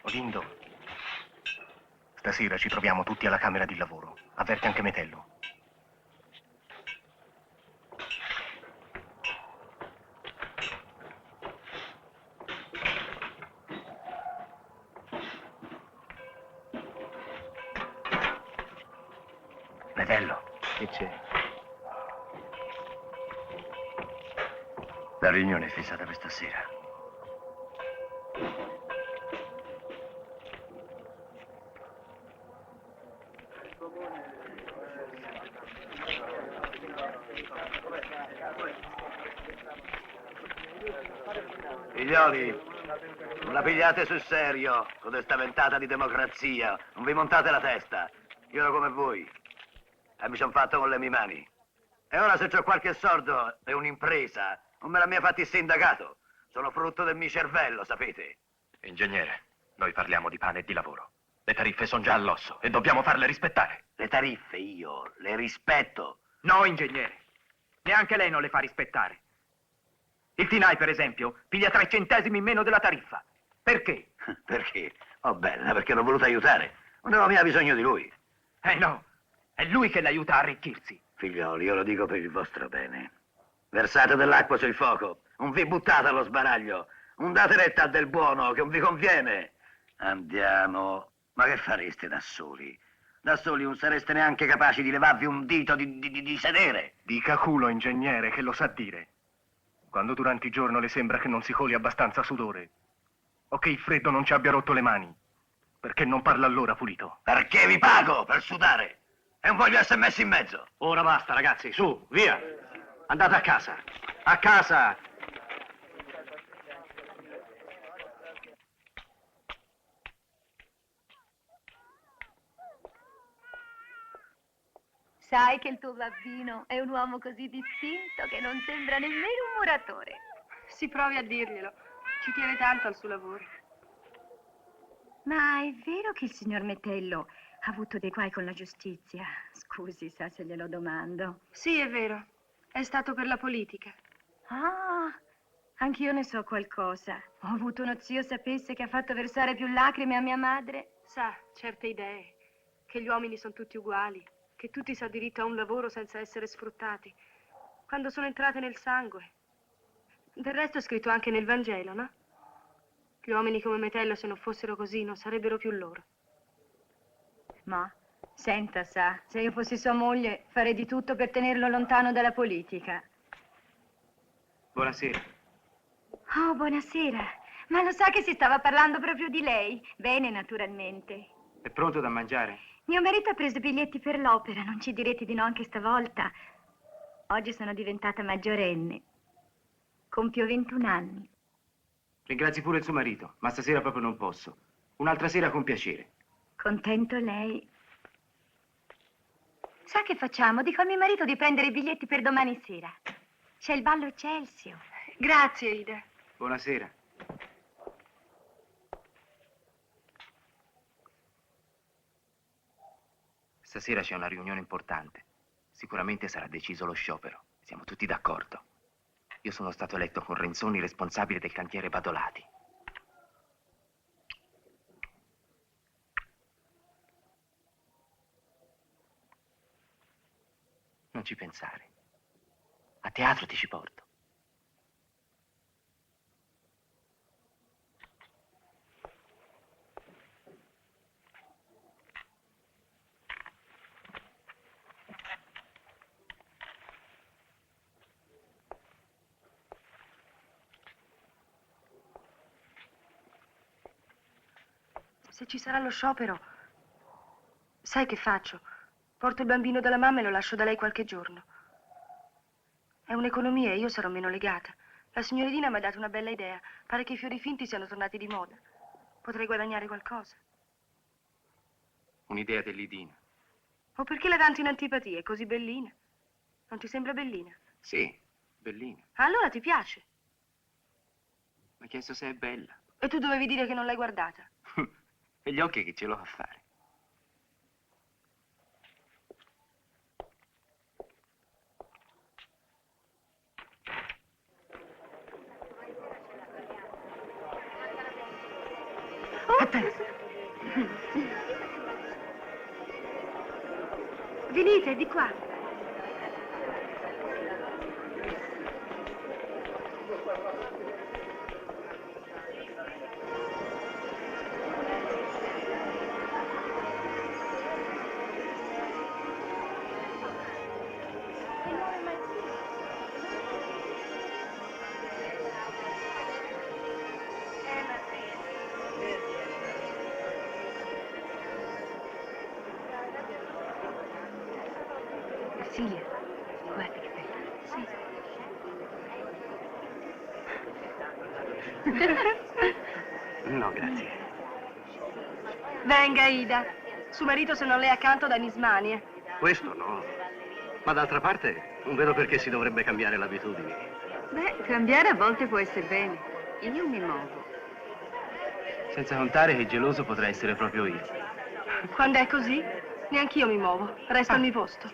Olindo, stasera ci troviamo tutti alla camera di lavoro. Avverte anche Metello. Metello.
Che c'è?
La riunione è fissata per stasera. Figlioli, non la pigliate sul serio, codesta ventata di democrazia. Non vi montate la testa. Io ero come voi. E mi son fatto con le mie mani. E ora se c'ho qualche sordo e un'impresa, non me l'ha mai fatto il sindacato. Sono frutto del mio cervello, sapete?
Ingegnere, noi parliamo di pane e di lavoro. Le tariffe sono già all'osso e dobbiamo farle rispettare.
Le tariffe io le rispetto.
No, ingegnere. Neanche lei non le fa rispettare. Il Tinai, per esempio, piglia 3 centesimi in meno della tariffa. Perché?
Perché? Oh, bella, perché l'ho voluto aiutare. Non avevo mica bisogno di lui.
No, è lui che l'aiuta a arricchirsi.
Figlioli, io lo dico per il vostro bene. Versate dell'acqua sul fuoco. Non vi buttate allo sbaraglio. Non date retta a del buono, che non vi conviene. Andiamo. Ma che fareste da soli? Da soli non sareste neanche capaci di levarvi un dito di sedere.
Dica culo, ingegnere, che lo sa dire. Quando durante il giorno le sembra che non si coli abbastanza sudore, o che il freddo non ci abbia rotto le mani, perché non parla allora pulito?
Perché vi pago per sudare e non voglio essere messo in mezzo.
Ora basta, ragazzi, su, via. Andate a casa. A casa.
Sai che il tuo bambino è un uomo così distinto che non sembra nemmeno un muratore.
Si provi a dirglielo. Ci tiene tanto al suo lavoro.
Ma è vero che il signor Metello ha avuto dei guai con la giustizia? Scusi, sa se glielo domando.
Sì, è vero. È stato per la politica.
Ah, anch'io ne so qualcosa. Ho avuto uno zio sapesse che ha fatto versare più lacrime a mia madre.
Sa, certe idee. Che gli uomini sono tutti uguali. Che tutti si ha diritto a un lavoro senza essere sfruttati. Quando sono entrate nel sangue. Del resto è scritto anche nel Vangelo, no? Gli uomini come Metello, se non fossero così, non sarebbero più loro.
Ma, senta, sa, se io fossi sua moglie, farei di tutto per tenerlo lontano dalla politica.
Buonasera.
Oh, buonasera. Ma lo sa che si stava parlando proprio di lei? Bene, naturalmente.
È pronto da mangiare?
Mio marito ha preso biglietti per l'opera, non ci direte di no anche stavolta. Oggi sono diventata maggiorenne. Compio 21 anni.
Ringrazi pure il suo marito, ma stasera proprio non posso. Un'altra sera con piacere.
Contento lei? Sa che facciamo? Dico a mio marito di prendere i biglietti per domani sera. C'è il ballo Celsius.
Grazie, Ida.
Buonasera. Stasera c'è una riunione importante. Sicuramente sarà deciso lo sciopero. Siamo tutti d'accordo. Io sono stato eletto con Renzoni responsabile del cantiere Badolati. Non ci pensare. A teatro ti ci porto.
Se ci sarà lo sciopero, sai che faccio? Porto il bambino dalla mamma e lo lascio da lei qualche giorno. È un'economia e io sarò meno legata. La signorina mi ha dato una bella idea. Pare che i fiori finti siano tornati di moda. Potrei guadagnare qualcosa.
Un'idea dell'Idina.
O perché la tanto in antipatia? È così bellina. Non ti sembra bellina?
Sì, bellina.
Allora ti piace.
Mi ha chiesto se è bella.
E tu dovevi dire che non l'hai guardata.
E gli occhi che ce l'ho a fare?
Venite, di qua.
Silvia, guarda che bella. Sì.
No, grazie.
Venga, Ida. Suo marito se non le è accanto da Nismanie.
Questo no. Ma d'altra parte, non vedo perché si dovrebbe cambiare l'abitudine.
Beh, cambiare a volte può essere bene. Io mi muovo.
Senza contare che geloso potrei essere proprio io.
Quando è così, neanch'io mi muovo. Resto al mio posto.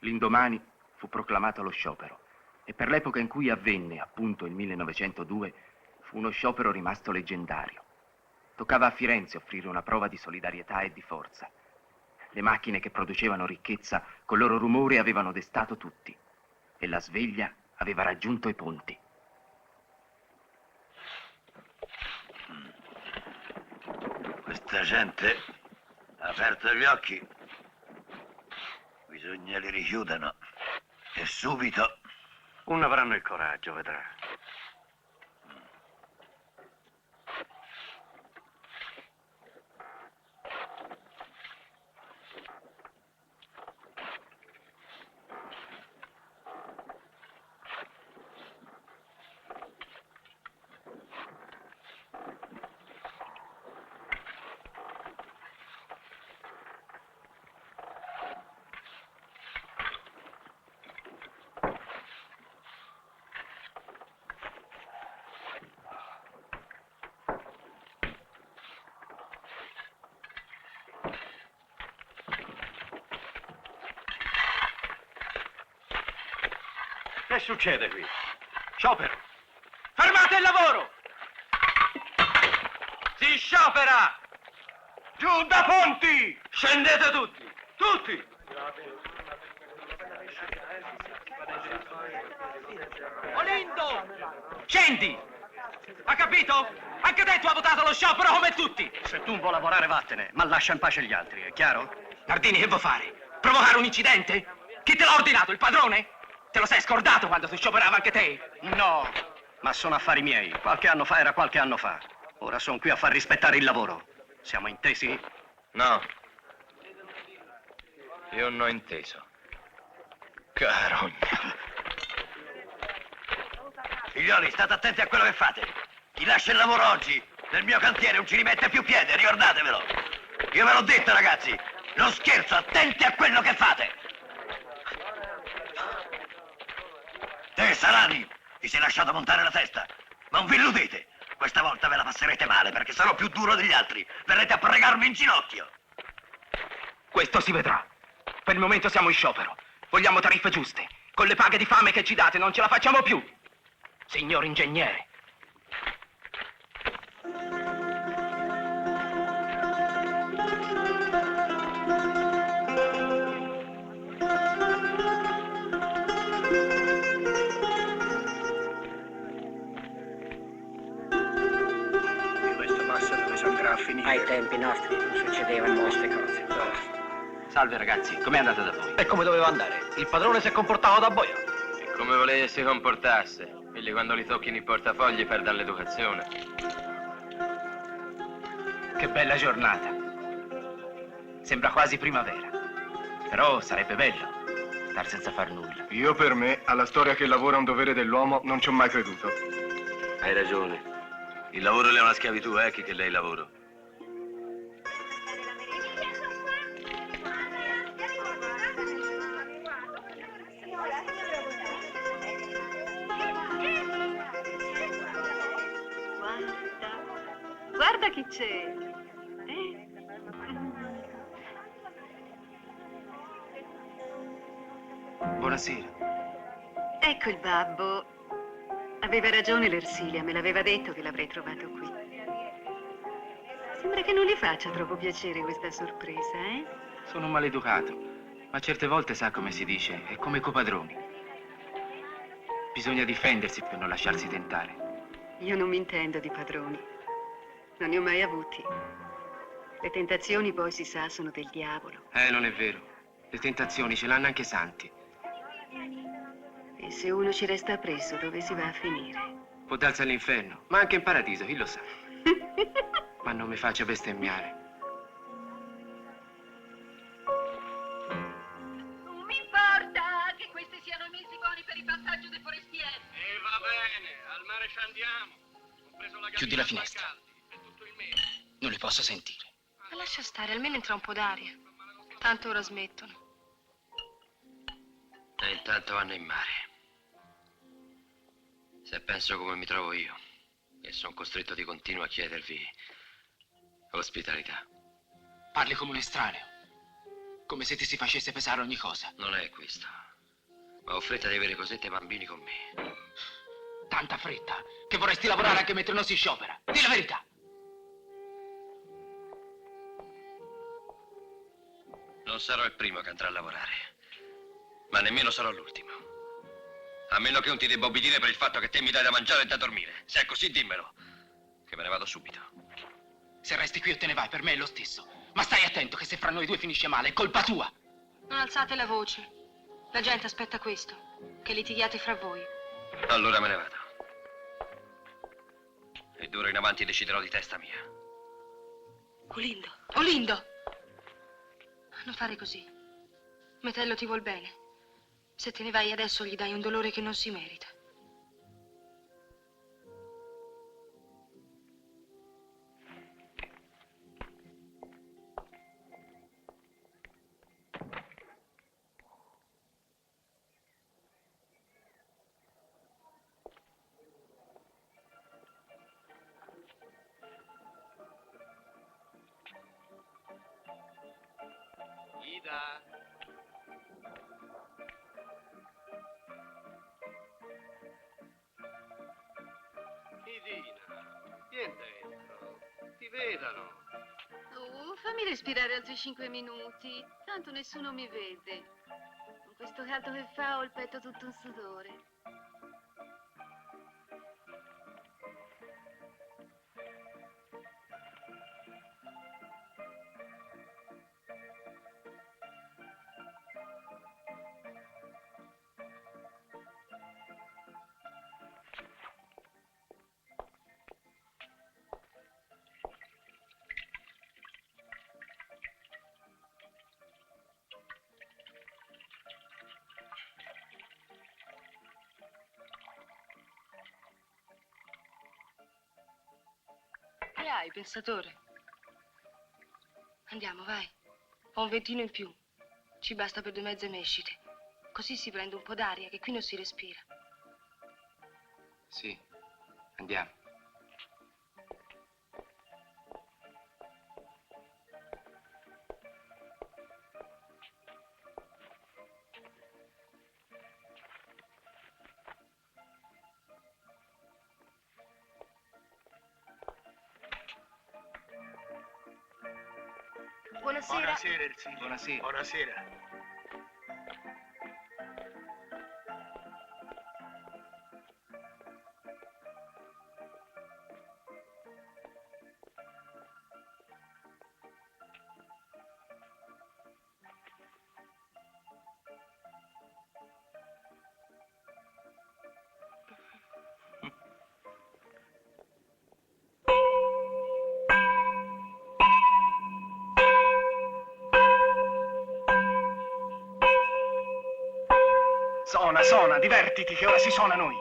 L'indomani fu proclamato lo sciopero e per l'epoca in cui avvenne, appunto il 1902, fu uno sciopero rimasto leggendario. Toccava a Firenze offrire una prova di solidarietà e di forza. Le macchine che producevano ricchezza col loro rumore avevano destato tutti e la sveglia aveva raggiunto i ponti.
Questa gente ha aperto gli occhi. Bisogna li richiudano. E subito.
Non avranno il coraggio, vedrà.
Che succede qui?
Sciopero! Fermate il lavoro! Si sciopera!
Giù da ponti!
Scendete tutti! Tutti!
Olindo! Scendi! Ha capito? Anche te tu hai votato lo sciopero come tutti! Se tu non vuoi lavorare vattene, ma lascia in pace gli altri, è chiaro? Nardini, che vuoi fare? Provocare un incidente? Chi te l'ha ordinato, il padrone? Te lo sei scordato quando tu scioperavi anche te? No, ma sono affari miei. Qualche anno fa era qualche anno fa. Ora sono qui a far rispettare il lavoro. Siamo intesi?
No. Io non ho inteso. Carogna.
Figlioli, state attenti a quello che fate. Chi lascia il lavoro oggi, nel mio cantiere non ci rimette più piede, ricordatevelo. Io ve l'ho detto, ragazzi. Non scherzo, attenti a quello che fate. Te, Sarani, vi sei lasciato montare la testa. Ma non vi illudete. Questa volta ve la passerete male, perché sarò più duro degli altri. Verrete a pregarmi in ginocchio.
Questo si vedrà. Per il momento siamo in sciopero. Vogliamo tariffe giuste. Con le paghe di fame che ci date non ce la facciamo più. Signor ingegnere.
Questo passo dove sono graffi.
Ai tempi nostri non succedevano queste cose.
Salve ragazzi, com'è andata da voi?
E come doveva andare? Il padrone si è comportato da boia.
E come volete si comportasse? Quelli quando li tocchino i portafogli perdono l'educazione.
Che bella giornata. Sembra quasi primavera. Però sarebbe bello star senza far nulla.
Io per me, alla storia che il lavoro è un dovere dell'uomo, non ci ho mai creduto.
Hai ragione. Il lavoro è una schiavitù, chi che lei il lavoro.
Guarda chi c'è.
Buonasera.
Ecco il babbo. Aveva ragione l'Ersilia, me l'aveva detto che l'avrei trovato qui. Sembra che non gli faccia troppo piacere questa sorpresa, eh?
Sono un maleducato, ma certe volte sa come si dice, è come copadroni. Bisogna difendersi per non lasciarsi tentare.
Io non mi intendo di padroni. Non ne ho mai avuti. Le tentazioni poi si sa sono del diavolo.
Non è vero. Le tentazioni ce l'hanno anche i santi.
E se uno ci resta preso, dove si va a finire?
Può darsi all'inferno, ma anche in paradiso, chi lo sa. Ma non mi faccia bestemmiare.
Non mi importa che questi siano i mesi buoni per il passaggio dei forestieri.
E va bene, al mare ci andiamo. Ho preso la
Chiudi la finestra. Non li posso sentire.
Ma lascia stare, almeno entra un po' d'aria. Tanto ora smettono.
E intanto vanno in mare. Se penso come mi trovo io, e sono costretto di continuo a chiedervi ospitalità.
Parli come un estraneo. Come se ti si facesse pesare ogni cosa.
Non è questo. Ma ho fretta di avere cosette bambini con me.
Tanta fretta che vorresti lavorare anche mentre non si sciopera. Dì la verità.
Non sarò il primo che andrà a lavorare, ma nemmeno sarò l'ultimo. A meno che non ti debba obbedire per il fatto che te mi dai da mangiare e da dormire. Se è così, dimmelo, che me ne vado subito.
Se resti qui o te ne vai, per me è lo stesso. Ma stai attento che se fra noi due finisce male, è colpa tua.
Non alzate la voce. La gente aspetta questo, che litighiate fra voi.
Allora me ne vado. E d'ora in avanti deciderò di testa mia.
Olindo! Olindo! Non fare così. Metello ti vuol bene. Se te ne vai adesso gli dai un dolore che non si merita.
Ida.
Idina, vieni dentro. Ti vedano.
Uff, fammi respirare altri 5 minuti. Tanto nessuno mi vede. Con questo caldo che fa ho il petto tutto un sudore.
Che hai, pensatore? Andiamo, vai. Ho un ventino in più. Ci basta per 2 mezze mescite. Così si prende un po' d'aria, che qui non si respira.
Sì, andiamo.
Buonasera.
Buonasera, Ersilia.
Buonasera.
Buonasera. Suona, divertiti che ora si suona noi.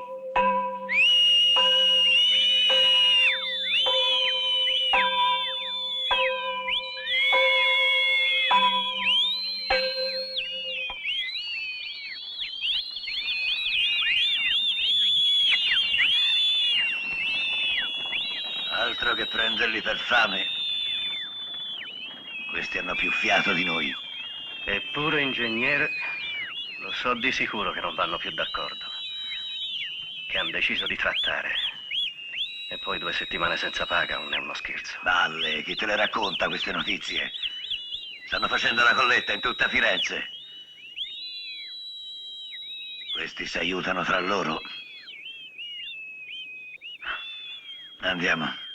Altro che prenderli per fame. Questi hanno più fiato di noi.
Eppure, ingegnere, lo so di sicuro che non vanno più d'accordo. Che hanno deciso di trattare. E poi 2 settimane senza paga non è uno scherzo.
Balle, chi te le racconta queste notizie? Stanno facendo la colletta in tutta Firenze. Questi si aiutano tra loro. Andiamo.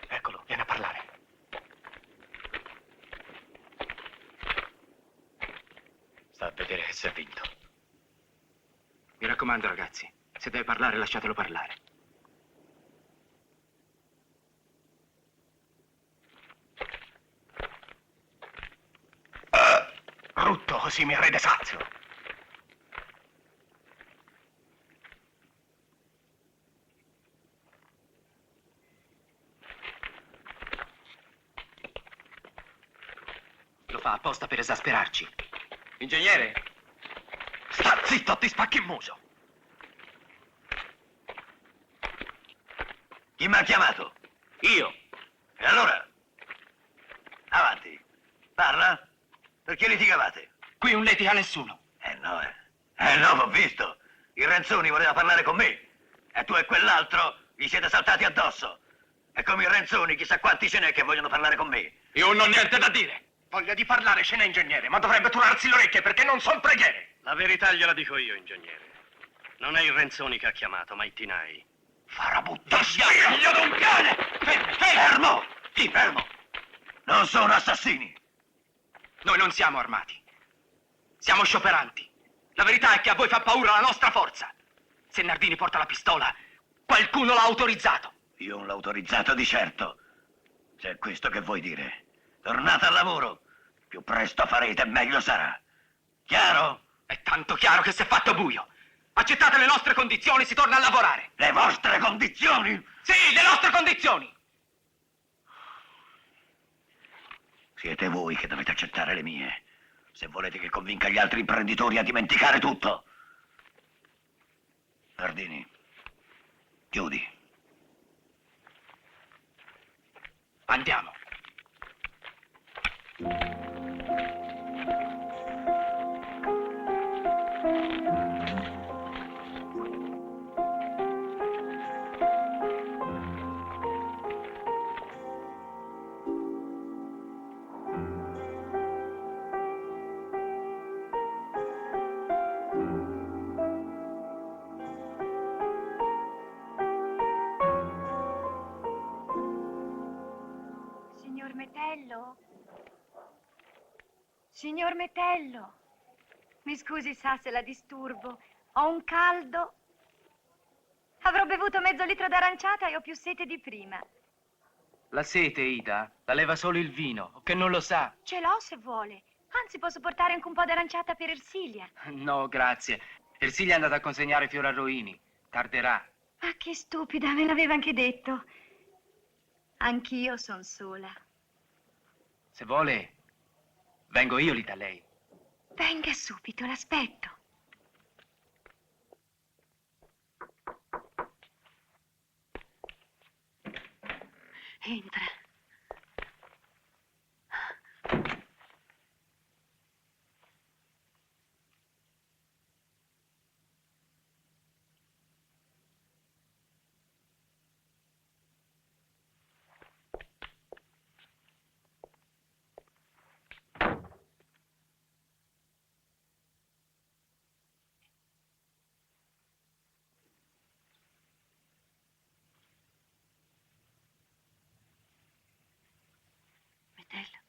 Eccolo, viene a parlare.
Sta a vedere che si è vinto.
Mi raccomando, ragazzi, se deve parlare, lasciatelo parlare.
Brutto, così mi rede sazio.
Lo fa apposta per esasperarci.
Ingegnere!
Sta zitto, ti spacchi il muso.
Chi mi ha chiamato?
Io!
E allora? Avanti. Parla. Perché litigavate?
Qui non litiga nessuno.
No. Ho visto. Il Renzoni voleva parlare con me. E tu e quell'altro gli siete saltati addosso. E come il Renzoni, chissà quanti ce n'è che vogliono parlare con me.
Io non ho niente da dire!
Voglia di parlare ce n'è, ingegnere, ma dovrebbe turarsi le orecchie perché non son preghiere.
La verità gliela dico io, ingegnere. Non è il Renzoni che ha chiamato, ma i Tinai.
Farabutto, figlio d'un cane!
Fermo! Sì, fermo! Non sono assassini.
Noi non siamo armati. Siamo scioperanti. La verità è che a voi fa paura la nostra forza. Se Nardini porta la pistola, qualcuno l'ha autorizzato.
Io non l'ho autorizzato di certo. Se è questo che vuoi dire. Tornate al lavoro. Più presto farete, meglio sarà. Chiaro?
È tanto chiaro che si è fatto buio. Accettate le nostre condizioni, si torna a lavorare.
Le vostre condizioni?
Sì, le nostre condizioni.
Siete voi che dovete accettare le mie. Se volete che convinca gli altri imprenditori a dimenticare tutto. Nardini, chiudi.
Andiamo.
Signor Metello? Signor Metello? Mi scusi, sa, se la disturbo. Ho un caldo. Avrò bevuto mezzo litro d'aranciata e ho più sete di prima.
La sete, Ida, la leva solo il vino, o che non lo sa.
Ce l'ho se vuole. Anzi, posso portare anche un po' d'aranciata per Ersilia.
No, grazie. Ersilia è andata a consegnare fiori a Roini. Tarderà.
Ma che stupida, me l'aveva anche detto. Anch'io son sola.
Se vuole, vengo io lì da lei.
Venga subito, l'aspetto. Entra. Metello.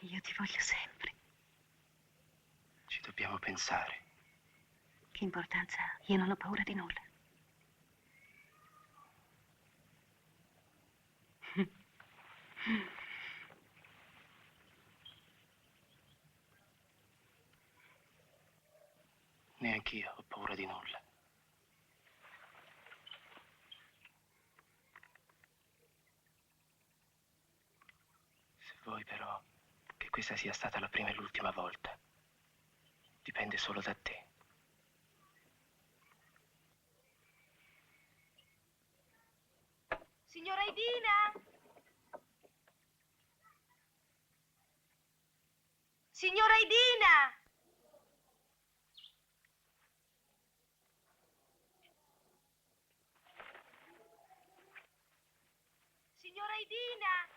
Io ti voglio sempre.
Ci dobbiamo pensare.
Che importanza ha? Io non ho paura di nulla.
Neanch'io ho paura di nulla. Se vuoi però che questa sia stata la prima e l'ultima volta, dipende solo da te.
Signora Idina? Signora Idina? Signora Idina?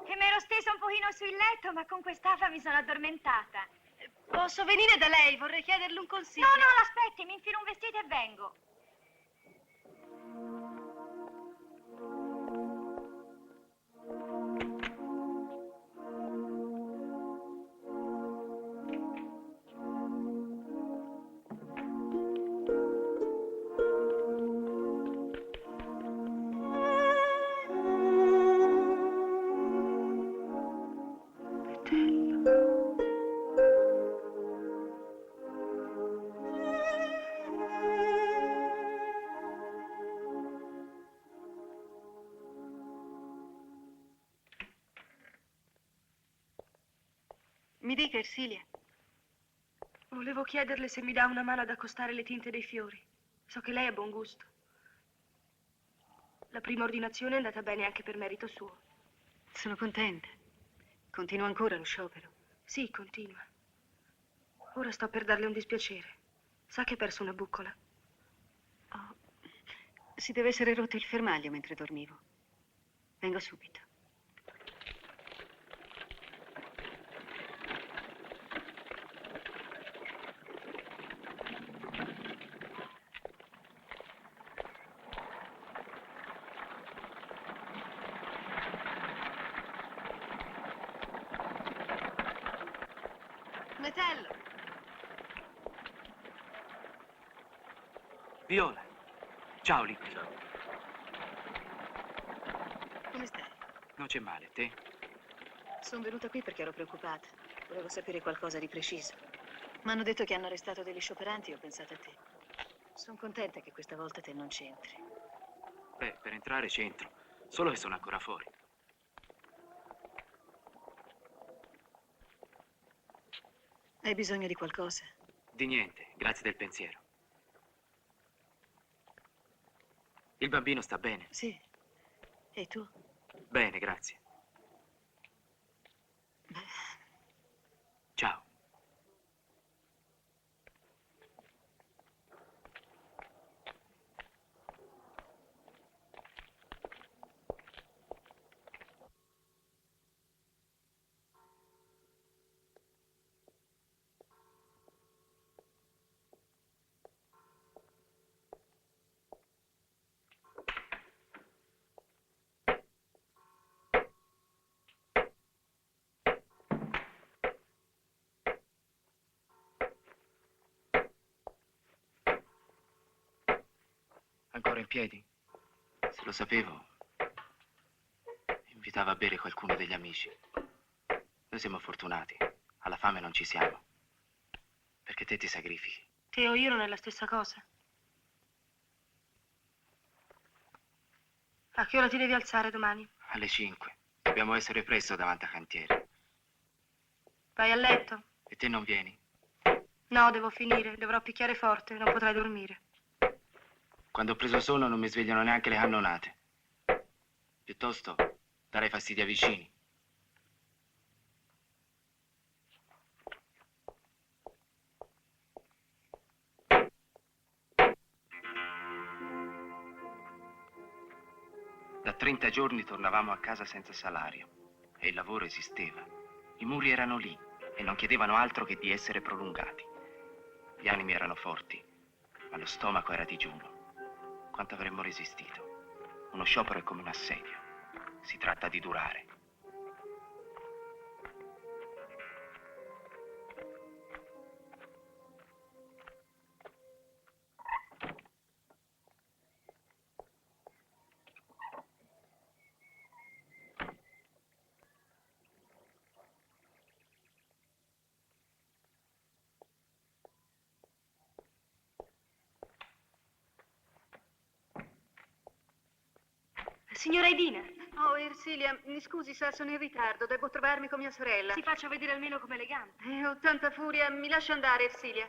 E mi ero stesa un pochino sul letto, ma con quest'afa mi sono addormentata.
Posso venire da lei? Vorrei chiederle un consiglio.
No, no, aspetti, mi infilo un vestito e vengo.
Mi dica, Ersilia.
Volevo chiederle se mi dà una mano ad accostare le tinte dei fiori. So che lei ha buon gusto. La prima ordinazione è andata bene anche per merito suo.
Sono contenta. Continua ancora lo sciopero?
Sì, continua. Ora sto per darle un dispiacere. Sa che ha perso una buccola?
Oh, si deve essere rotto il fermaglio mentre dormivo. Vengo subito. Metello!
Viola. Ciao, Lippi.
Come stai?
Non c'è male, te?
Sono venuta qui perché ero preoccupata. Volevo sapere qualcosa di preciso. Mi hanno detto che hanno arrestato degli scioperanti e ho pensato a te. Sono contenta che questa volta te non c'entri.
Beh, per entrare c'entro. Solo che sono ancora fuori.
Hai bisogno di qualcosa?
Di niente, grazie del pensiero. Il bambino sta bene?
Sì. E tu?
Bene, grazie. Ciao. Ancora in piedi? Se lo sapevo, invitava a bere qualcuno degli amici. Noi siamo fortunati. Alla fame non ci siamo. Perché te ti sacrifichi.
Teo, io non è la stessa cosa. A che ora ti devi alzare domani?
Alle 5. Dobbiamo essere presto davanti a cantiere.
Vai a letto?
E te non vieni?
No, devo finire. Dovrò picchiare forte, non potrai dormire.
Quando ho preso sonno non mi svegliano neanche le cannonate. Piuttosto darei fastidio ai vicini. Da 30 giorni tornavamo a casa senza salario e il lavoro esisteva. I muri erano lì e non chiedevano altro che di essere prolungati. Gli animi erano forti, ma lo stomaco era digiuno. Quanto avremmo resistito? Uno sciopero è come un assedio. Si tratta di durare.
Signora Edina,
Oh, Ersilia, mi scusi se sono in ritardo, devo trovarmi con mia sorella.
si faccia vedere almeno come elegante.
Ho tanta furia, mi lascia andare, Ersilia.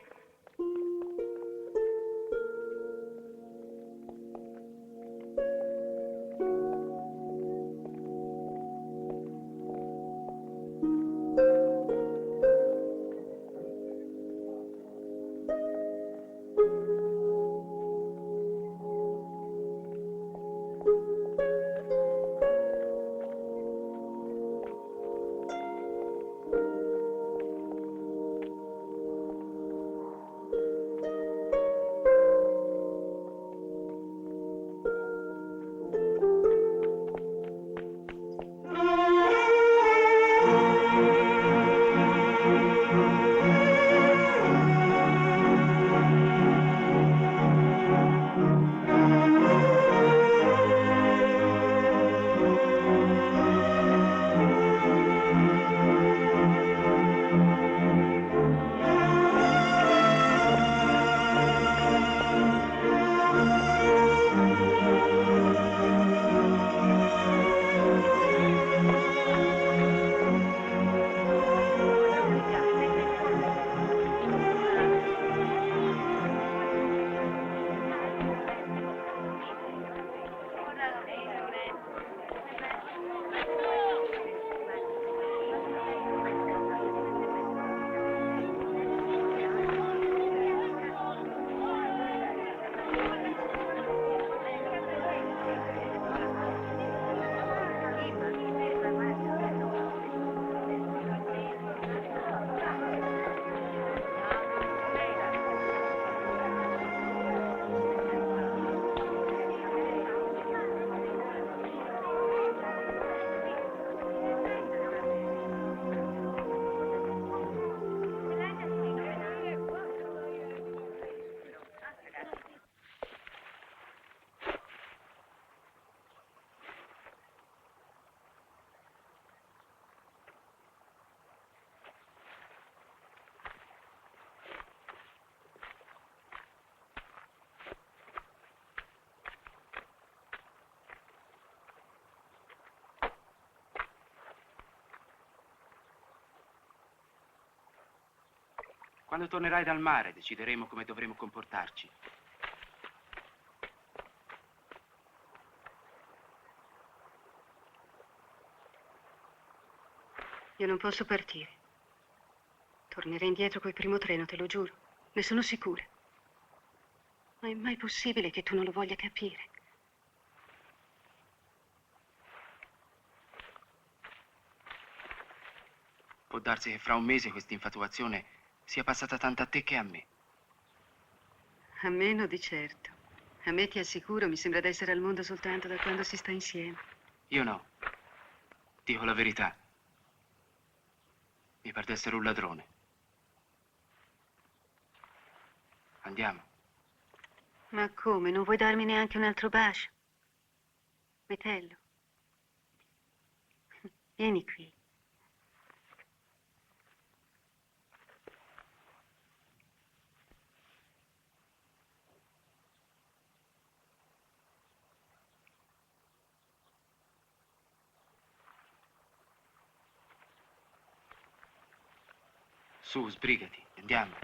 Quando tornerai dal mare decideremo come dovremo comportarci.
Io non posso partire. Tornerei indietro col primo treno, te lo giuro. Ne sono sicura. Ma è mai possibile che tu non lo voglia capire?
Può darsi che fra un mese questa infatuazione sia passata tanto a te che a me.
A me no, di certo. A me, ti assicuro, mi sembra d'essere al mondo soltanto da quando si sta insieme.
Io no. Dico la verità. Mi pare d'essere un ladrone. Andiamo.
Ma come? Non vuoi darmi neanche un altro bacio? Metello. Vieni qui.
Su, sbrigati, andiamo.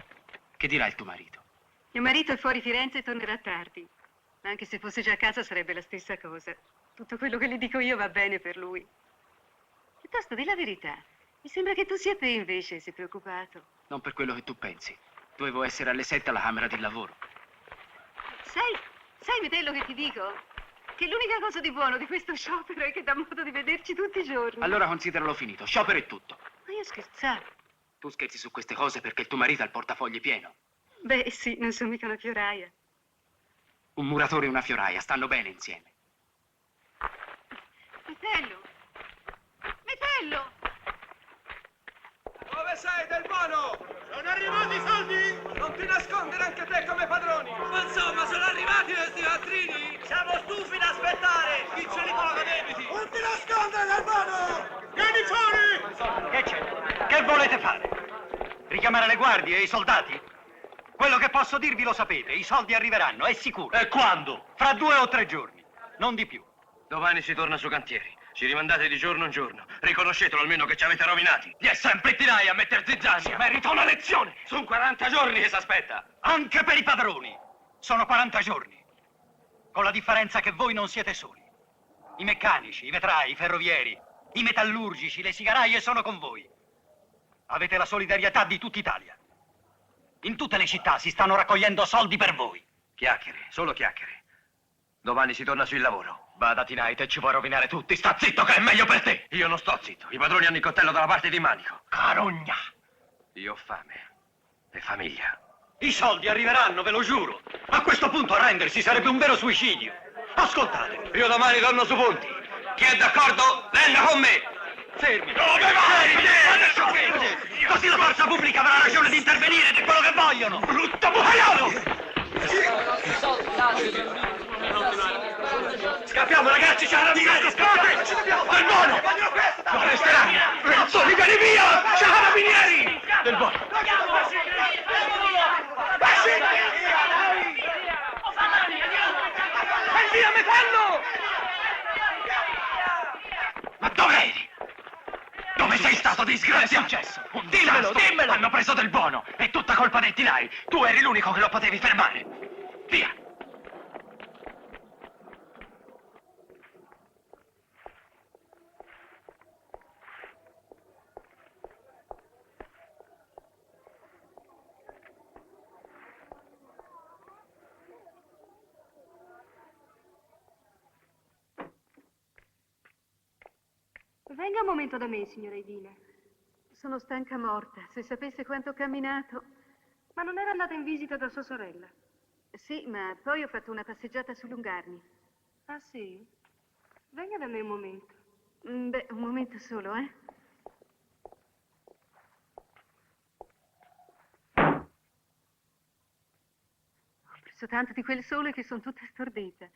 Che dirà il tuo marito?
Mio marito è fuori Firenze e tornerà tardi. Ma anche se fosse già a casa sarebbe la stessa cosa. Tutto quello che le dico io va bene per lui. Piuttosto, di la verità. Mi sembra che tu sia te invece, sei preoccupato.
Non per quello che tu pensi. Dovevo essere alle 7 alla camera di lavoro.
Sai, Metello, che ti dico? Che l'unica cosa di buono di questo sciopero è che dà modo di vederci tutti i giorni.
Allora consideralo finito. Sciopero è tutto.
Ma io scherzavo.
Tu scherzi su queste cose perché il tuo marito ha il portafogli pieno.
Beh, sì, non sono mica una fioraia.
Un muratore e una fioraia stanno bene insieme.
Metello! Metello!
Dove sei, Del Bono? Sono arrivati i soldi? Non ti nascondere anche te come padroni! Ma insomma, sono arrivati questi quattrini? Siamo stufi d'aspettare! Chi ce li paga debiti? Non ti nascondere, Del Bono! Vieni fuori!
Che c'è? Che volete fare? Richiamare le guardie e i soldati? Quello che posso dirvi lo sapete, i soldi arriveranno, è sicuro.
E quando?
Fra 2 o 3 giorni, non di più.
Domani si torna su cantieri. Ci rimandate di giorno in giorno. Riconoscetelo almeno che ci avete rovinati. Gli è sempre tirai a metterti zanni. Merita una lezione. Sono 40 giorni che si aspetta.
Anche per i padroni. Sono 40 giorni. Con la differenza che voi non siete soli. I meccanici, i vetrai, i ferrovieri, i metallurgici, le sigaraie sono con voi. Avete la solidarietà di tutta Italia. In tutte le città si stanno raccogliendo soldi per voi.
Chiacchiere, solo chiacchiere. Domani si torna sul lavoro.
Bada, Tinai, te ci puoi rovinare tutti. Sta zitto che è meglio per te.
Io non sto zitto. I padroni hanno il coltello dalla parte di Manico.
Carogna.
Io ho fame. E famiglia.
I soldi arriveranno, ve lo giuro. A questo punto arrendersi sarebbe un vero suicidio. Ascoltate.
Io domani torno su Ponti. Chi è d'accordo, venga con me.
Fermi.
Dove vai?
Adesso fermi. Così la forza pubblica avrà ragione di intervenire ed è quello che vogliono.
Brutto bucaiolo! Scappiamo, ragazzi, c'è la carabinieri! Scappiamo! Del Bono! Non resteranno! Renzoni, vieni via! C'è la carabinieri! Del Bono! Vai via, Metello! Ma dove eri? Dove sei stato, disgraziato?
Che è successo?
Dimmelo, dimmelo!
Hanno preso Del Bono. È tutta colpa del Tinai. Tu eri l'unico che lo potevi fermare.
Via!
Venga un momento da me, signora Edina. Sono stanca morta. Se sapesse quanto ho camminato. Ma non era andata in visita da sua sorella? Sì, ma poi ho fatto una passeggiata su Lungarni. Ah, sì? Venga da me un momento. Beh, un momento solo, eh? Ho preso tanto di quel sole che sono tutta stordita.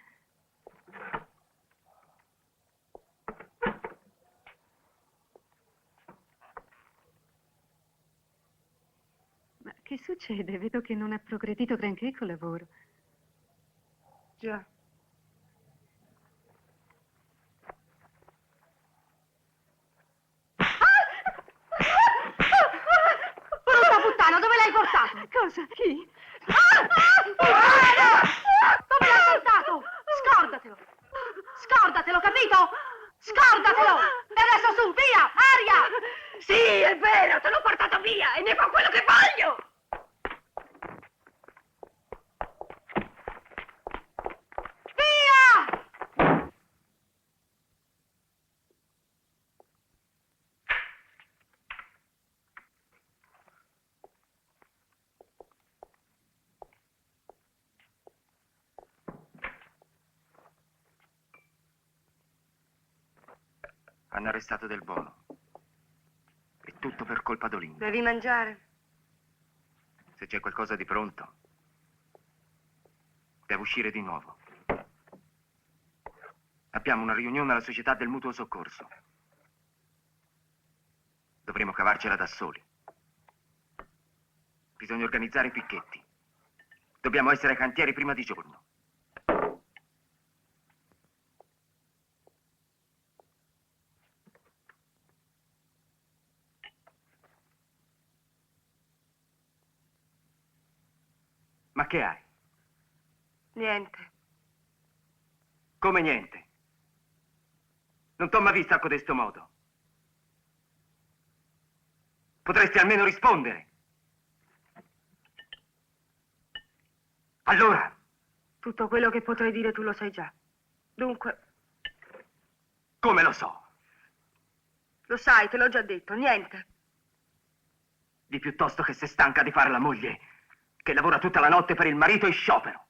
Ma che succede? Vedo che non ha progredito granché col lavoro. Già.
Brutta puttana, dove l'hai portato?
Cosa? Chi?
Dove l'hai portato? Scordatelo! Scordatelo, capito? Scordatelo! E adesso su, via! Aria! Sì, è vero, te l'ho portato via e ne fa quello che voglio! Via!
Hanno arrestato Del Bono. E tutto per colpa d'Olinda.
Devi mangiare.
Se c'è qualcosa di pronto, devo uscire di nuovo. Abbiamo una riunione alla Società del Mutuo Soccorso. Dovremo cavarcela da soli. Bisogna organizzare i picchetti. Dobbiamo essere ai cantieri prima di giorno. Ma che hai?
Niente.
Come niente? Non t'ho mai vista a codesto modo. Potresti almeno rispondere. Allora?
Tutto quello che potrei dire tu lo sai già. Dunque,
Come lo so?
lo sai, te l'ho già detto, niente.
Di piuttosto che se stanca di fare la moglie, che lavora tutta la notte per il marito in sciopero.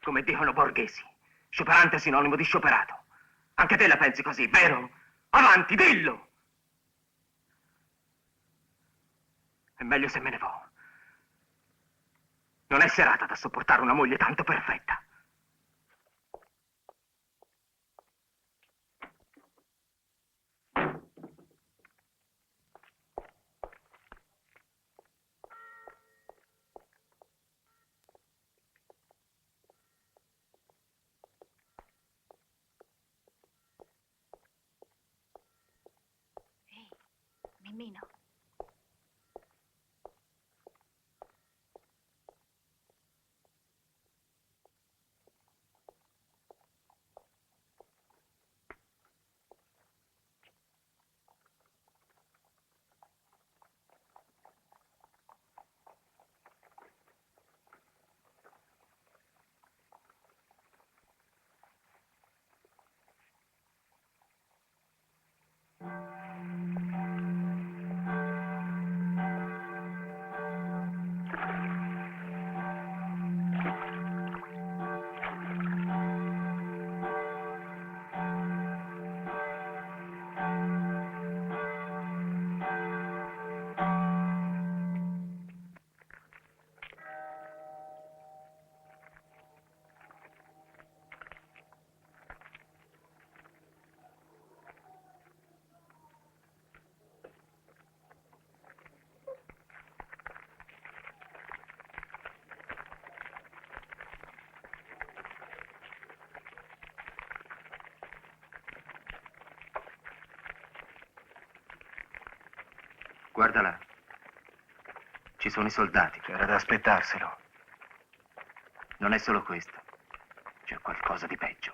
Come dicono borghesi, scioperante è sinonimo di scioperato. Anche te la pensi così, vero? Avanti, dillo! È meglio se me ne vo'. Non è serata da sopportare una moglie tanto perfetta.
Mimmino.
Guarda là. Ci sono i soldati.
C'era da aspettarselo.
Non è solo questo. C'è qualcosa di peggio.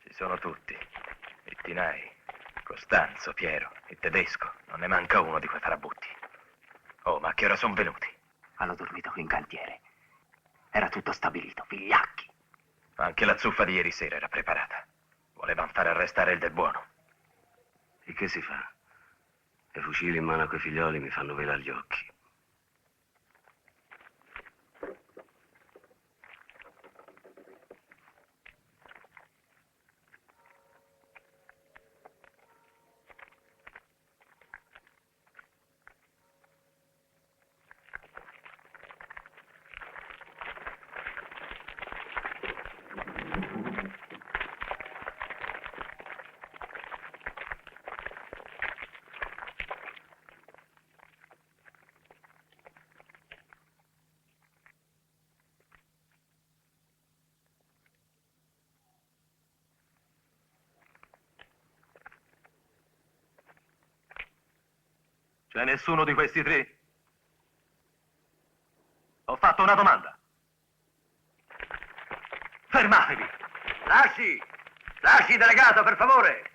Ci sono tutti. I Tinai, Costanzo, Piero, il tedesco. Non ne manca uno di quei farabutti. Oh, ma a che ora sono venuti?
Hanno dormito qui in cantiere. Era tutto stabilito, vigliacchi.
Ma anche la zuffa di ieri sera era preparata. Volevano fare arrestare il Del Buono.
E che si fa? I fucili in mano a quei figlioli mi fanno velare gli occhi.
C'è nessuno di questi tre? Ho fatto una domanda. Fermatevi!
Lasci, delegato, per favore!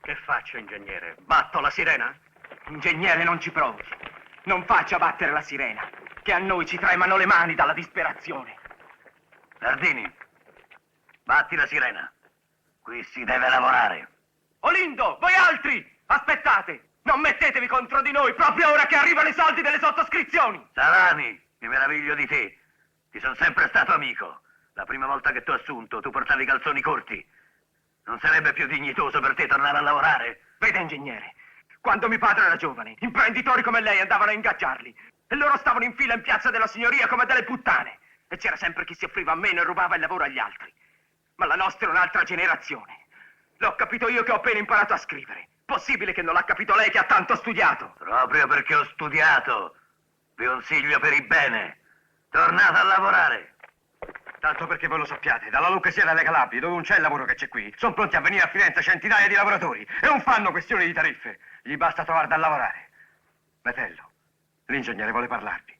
Che faccio, ingegnere? Batto la sirena?
Ingegnere, non ci provi. Non faccia battere la sirena, che a noi ci tremano le mani dalla disperazione.
Nardini, batti la sirena. Qui si deve lavorare.
Olindo, voi altri! Aspettate! Non mettetevi contro di noi proprio ora che arrivano i soldi delle sottoscrizioni!
Salani, mi meraviglio di te. Ti sono sempre stato amico. La prima volta che t'ho assunto, tu portavi i calzoni corti. Non sarebbe più dignitoso per te tornare a lavorare?
Vede, ingegnere, quando mio padre era giovane, imprenditori come lei andavano a ingaggiarli. E loro stavano in fila in piazza della Signoria come delle puttane. E c'era sempre chi si offriva a meno e rubava il lavoro agli altri. Ma la nostra è un'altra generazione. L'ho capito io che ho appena imparato a scrivere. Possibile che non l'ha capito lei che ha tanto studiato?
Proprio perché ho studiato. Vi consiglio per il bene. Tornate a lavorare.
Tanto perché voi lo sappiate, dalla Lucchesiana alle Calabrie, dove non c'è il lavoro che c'è qui, sono pronti a venire a Firenze centinaia di lavoratori e non fanno questione di tariffe. Gli basta trovare da lavorare. Metello, l'ingegnere vuole parlarvi.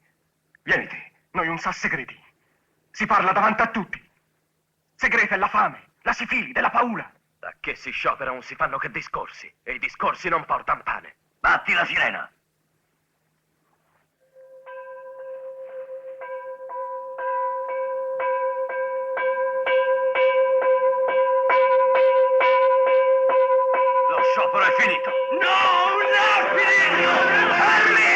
Vieni te, noi non sa segreti. Si parla davanti a tutti. Segreta è la fame, la sifili, della paura. Da che si sciopera non si fanno che discorsi, e i discorsi non portano pane.
Batti la sirena. Lo sciopero è finito.
No, non è finito! Fermi!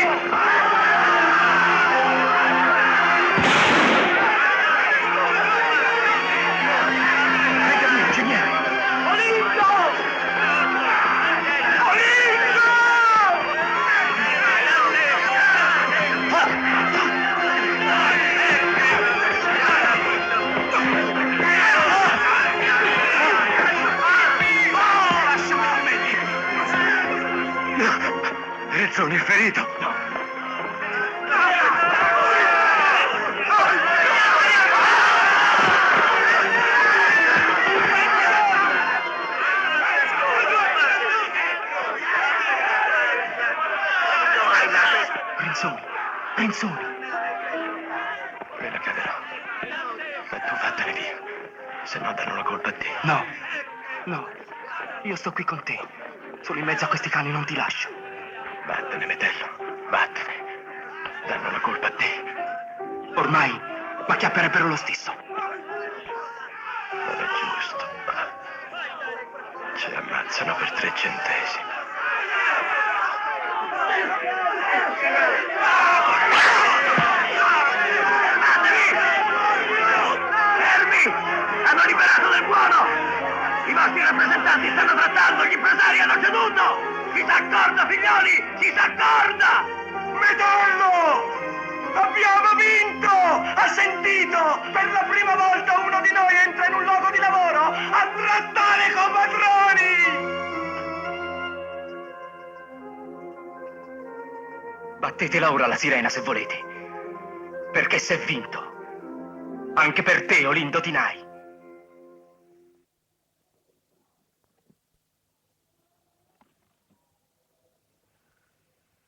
Rezzoni è ferito. No.
Renzoni.
Me ne crederò. Ma tu vattene via. Se no danno la colpa a te.
No. Io sto qui con te. Solo in mezzo a questi cani non ti lascio.
Vattene, Metello. Vattene. Danno la colpa a te.
Ormai macchiapperebbero lo stesso.
Non è giusto. Ci ammazzano per 3 centesimi.
Hanno liberato del buono! I vostri rappresentanti stanno trattando, gli impresari hanno ceduto! Si s'accorda, figlioli! Si s'accorda!
Metello! Abbiamo vinto! Ha sentito? Per la prima volta uno di noi entra in un luogo di lavoro a trattare con padroni! Battetela ora la sirena se volete, perché s'è vinto. Anche per te, Olindo Tinai.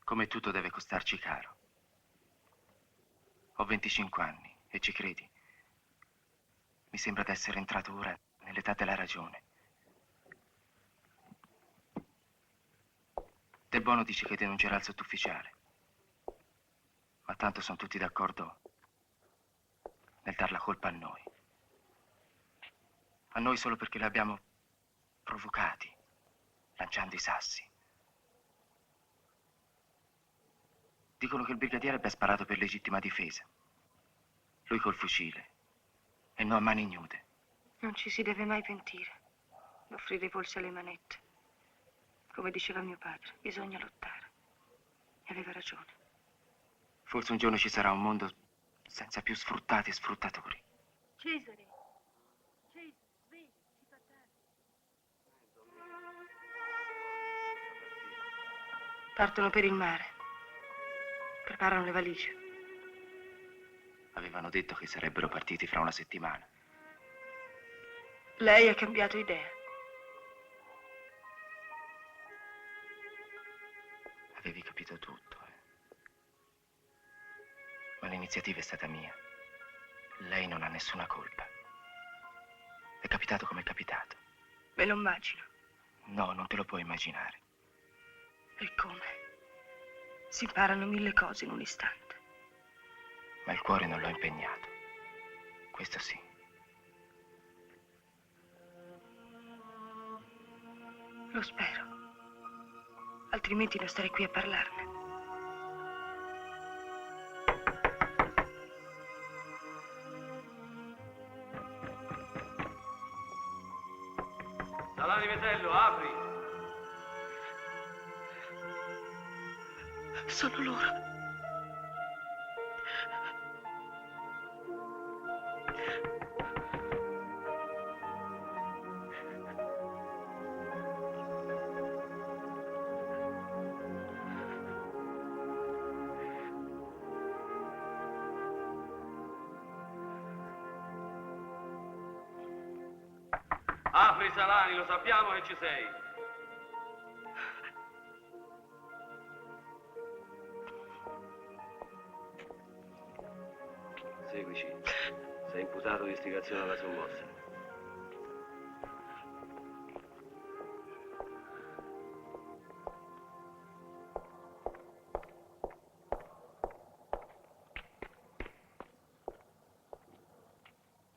Come tutto deve costarci caro. Ho 25 anni e ci credi? Mi sembra di essere entrato ora nell'età della ragione. Del Bono dice che denuncerà il sottufficiale. Ma tanto sono tutti d'accordo nel dar la colpa a noi. A noi solo perché li abbiamo provocati, lanciando i sassi. Dicono che il brigadiere abbia sparato per legittima difesa. Lui col fucile e noi a mani nude.
Non ci si deve mai pentire d'offrire i polsi alle manette. Come diceva mio padre, bisogna lottare. E aveva ragione.
Forse un giorno ci sarà un mondo senza più sfruttati e sfruttatori.
Cesare, svegli, si fa tardi.
Partono per il mare. Preparano le valigie.
Avevano detto che sarebbero partiti fra una settimana.
Lei ha cambiato idea.
Avevi capito tutto, Ma l'iniziativa è stata mia. Lei non ha nessuna colpa. È capitato come è capitato.
Me lo immagino.
No, non te lo puoi immaginare.
E come? Si imparano 1000 cose in un istante.
Ma il cuore non l'ho impegnato. Questo sì.
Lo spero. Altrimenti non starei qui a parlarne.
Salani Metello, apri!
Sono loro.
Apri Salani, lo sappiamo che ci sei. Seguici. Sei imputato di istigazione alla sommossa.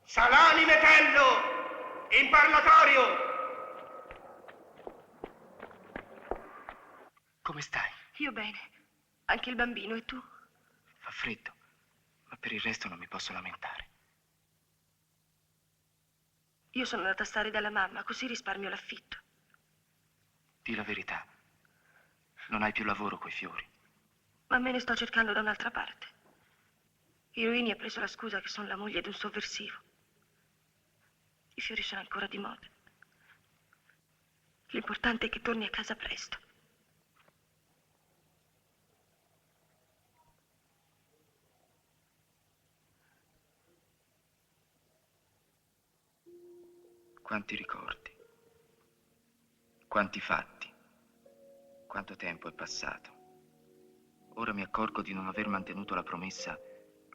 Salani Metello! In parlatorio!
Come stai?
Io bene. Anche il bambino, e tu?
Fa freddo, ma per il resto non mi posso lamentare.
Io sono andata a stare dalla mamma, così risparmio l'affitto.
Dì la verità. Non hai più lavoro coi fiori.
Ma me ne sto cercando da un'altra parte. Iroini ha preso la scusa che sono la moglie di un sovversivo. I fiori sono ancora di moda. L'importante è che torni a casa presto.
Quanti ricordi, quanti fatti, quanto tempo è passato. Ora mi accorgo di non aver mantenuto la promessa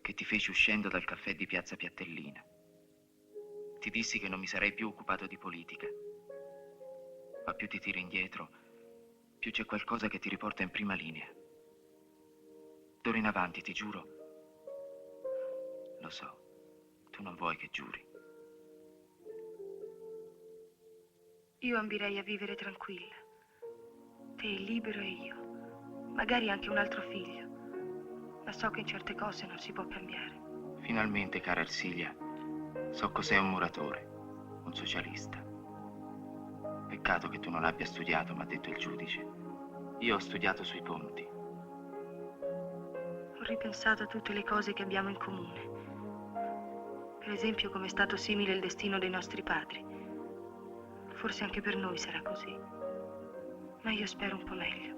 che ti feci uscendo dal caffè di Piazza Piattellina. Ti dissi che non mi sarei più occupato di politica, ma più ti tiri indietro, più c'è qualcosa che ti riporta in prima linea. D'ora in avanti, ti giuro, lo so, tu non vuoi che giuri.
Io ambirei a vivere tranquilla. Te libero e io. Magari anche un altro figlio. Ma so che in certe cose non si può cambiare.
Finalmente, cara Ersilia, so cos'è un muratore, un socialista. Peccato che tu non abbia studiato, m'ha detto il giudice. Io ho studiato sui ponti.
Ho ripensato a tutte le cose che abbiamo in comune. Per esempio, come è stato simile il destino dei nostri padri. Forse anche per noi sarà così. Ma io spero un po' meglio.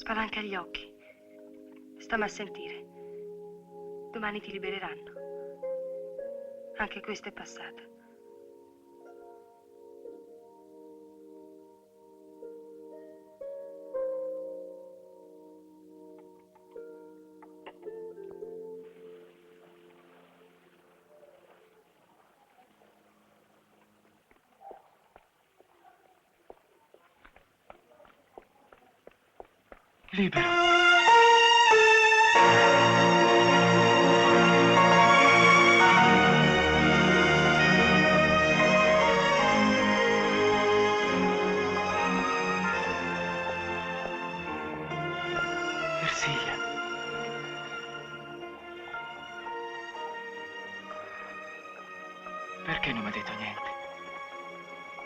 Spalanca gli occhi. Stammi a sentire. Domani ti libereranno. Anche questa è passata.
Libero. Perché non mi ha detto niente?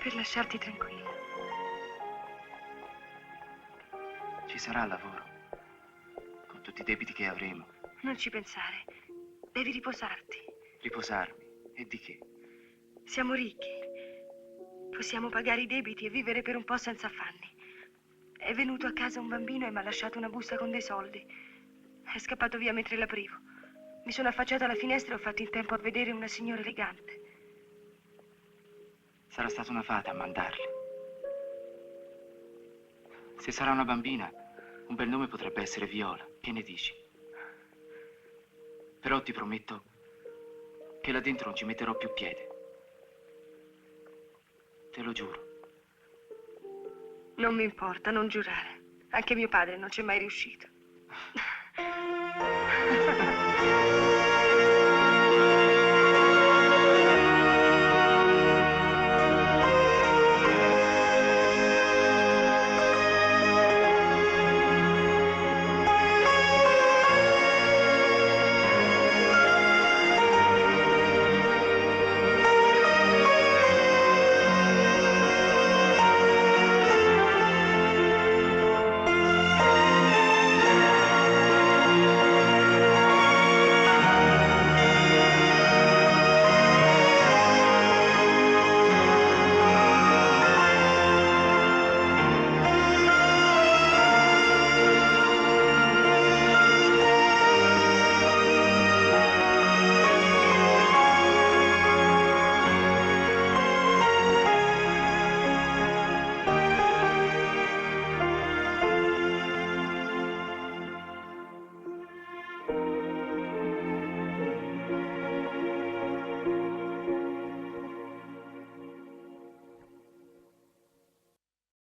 Per lasciarti tranquilla.
Ci sarà lavoro. Con tutti i debiti che avremo.
Non ci pensare. Devi riposarti.
Riposarmi. E di che?
Siamo ricchi. Possiamo pagare i debiti e vivere per un po' senza affanni. È venuto a casa un bambino e mi ha lasciato una busta con dei soldi. È scappato via mentre l'aprivo. Mi sono affacciata alla finestra e ho fatto in tempo a vedere una signora elegante.
Sarà stata una fata a mandarli. Se sarà una bambina, un bel nome potrebbe essere Viola. Che ne dici? Però ti prometto che là dentro non ci metterò più piede. Te lo giuro.
Non mi importa, non giurare. Anche mio padre non c'è mai riuscito.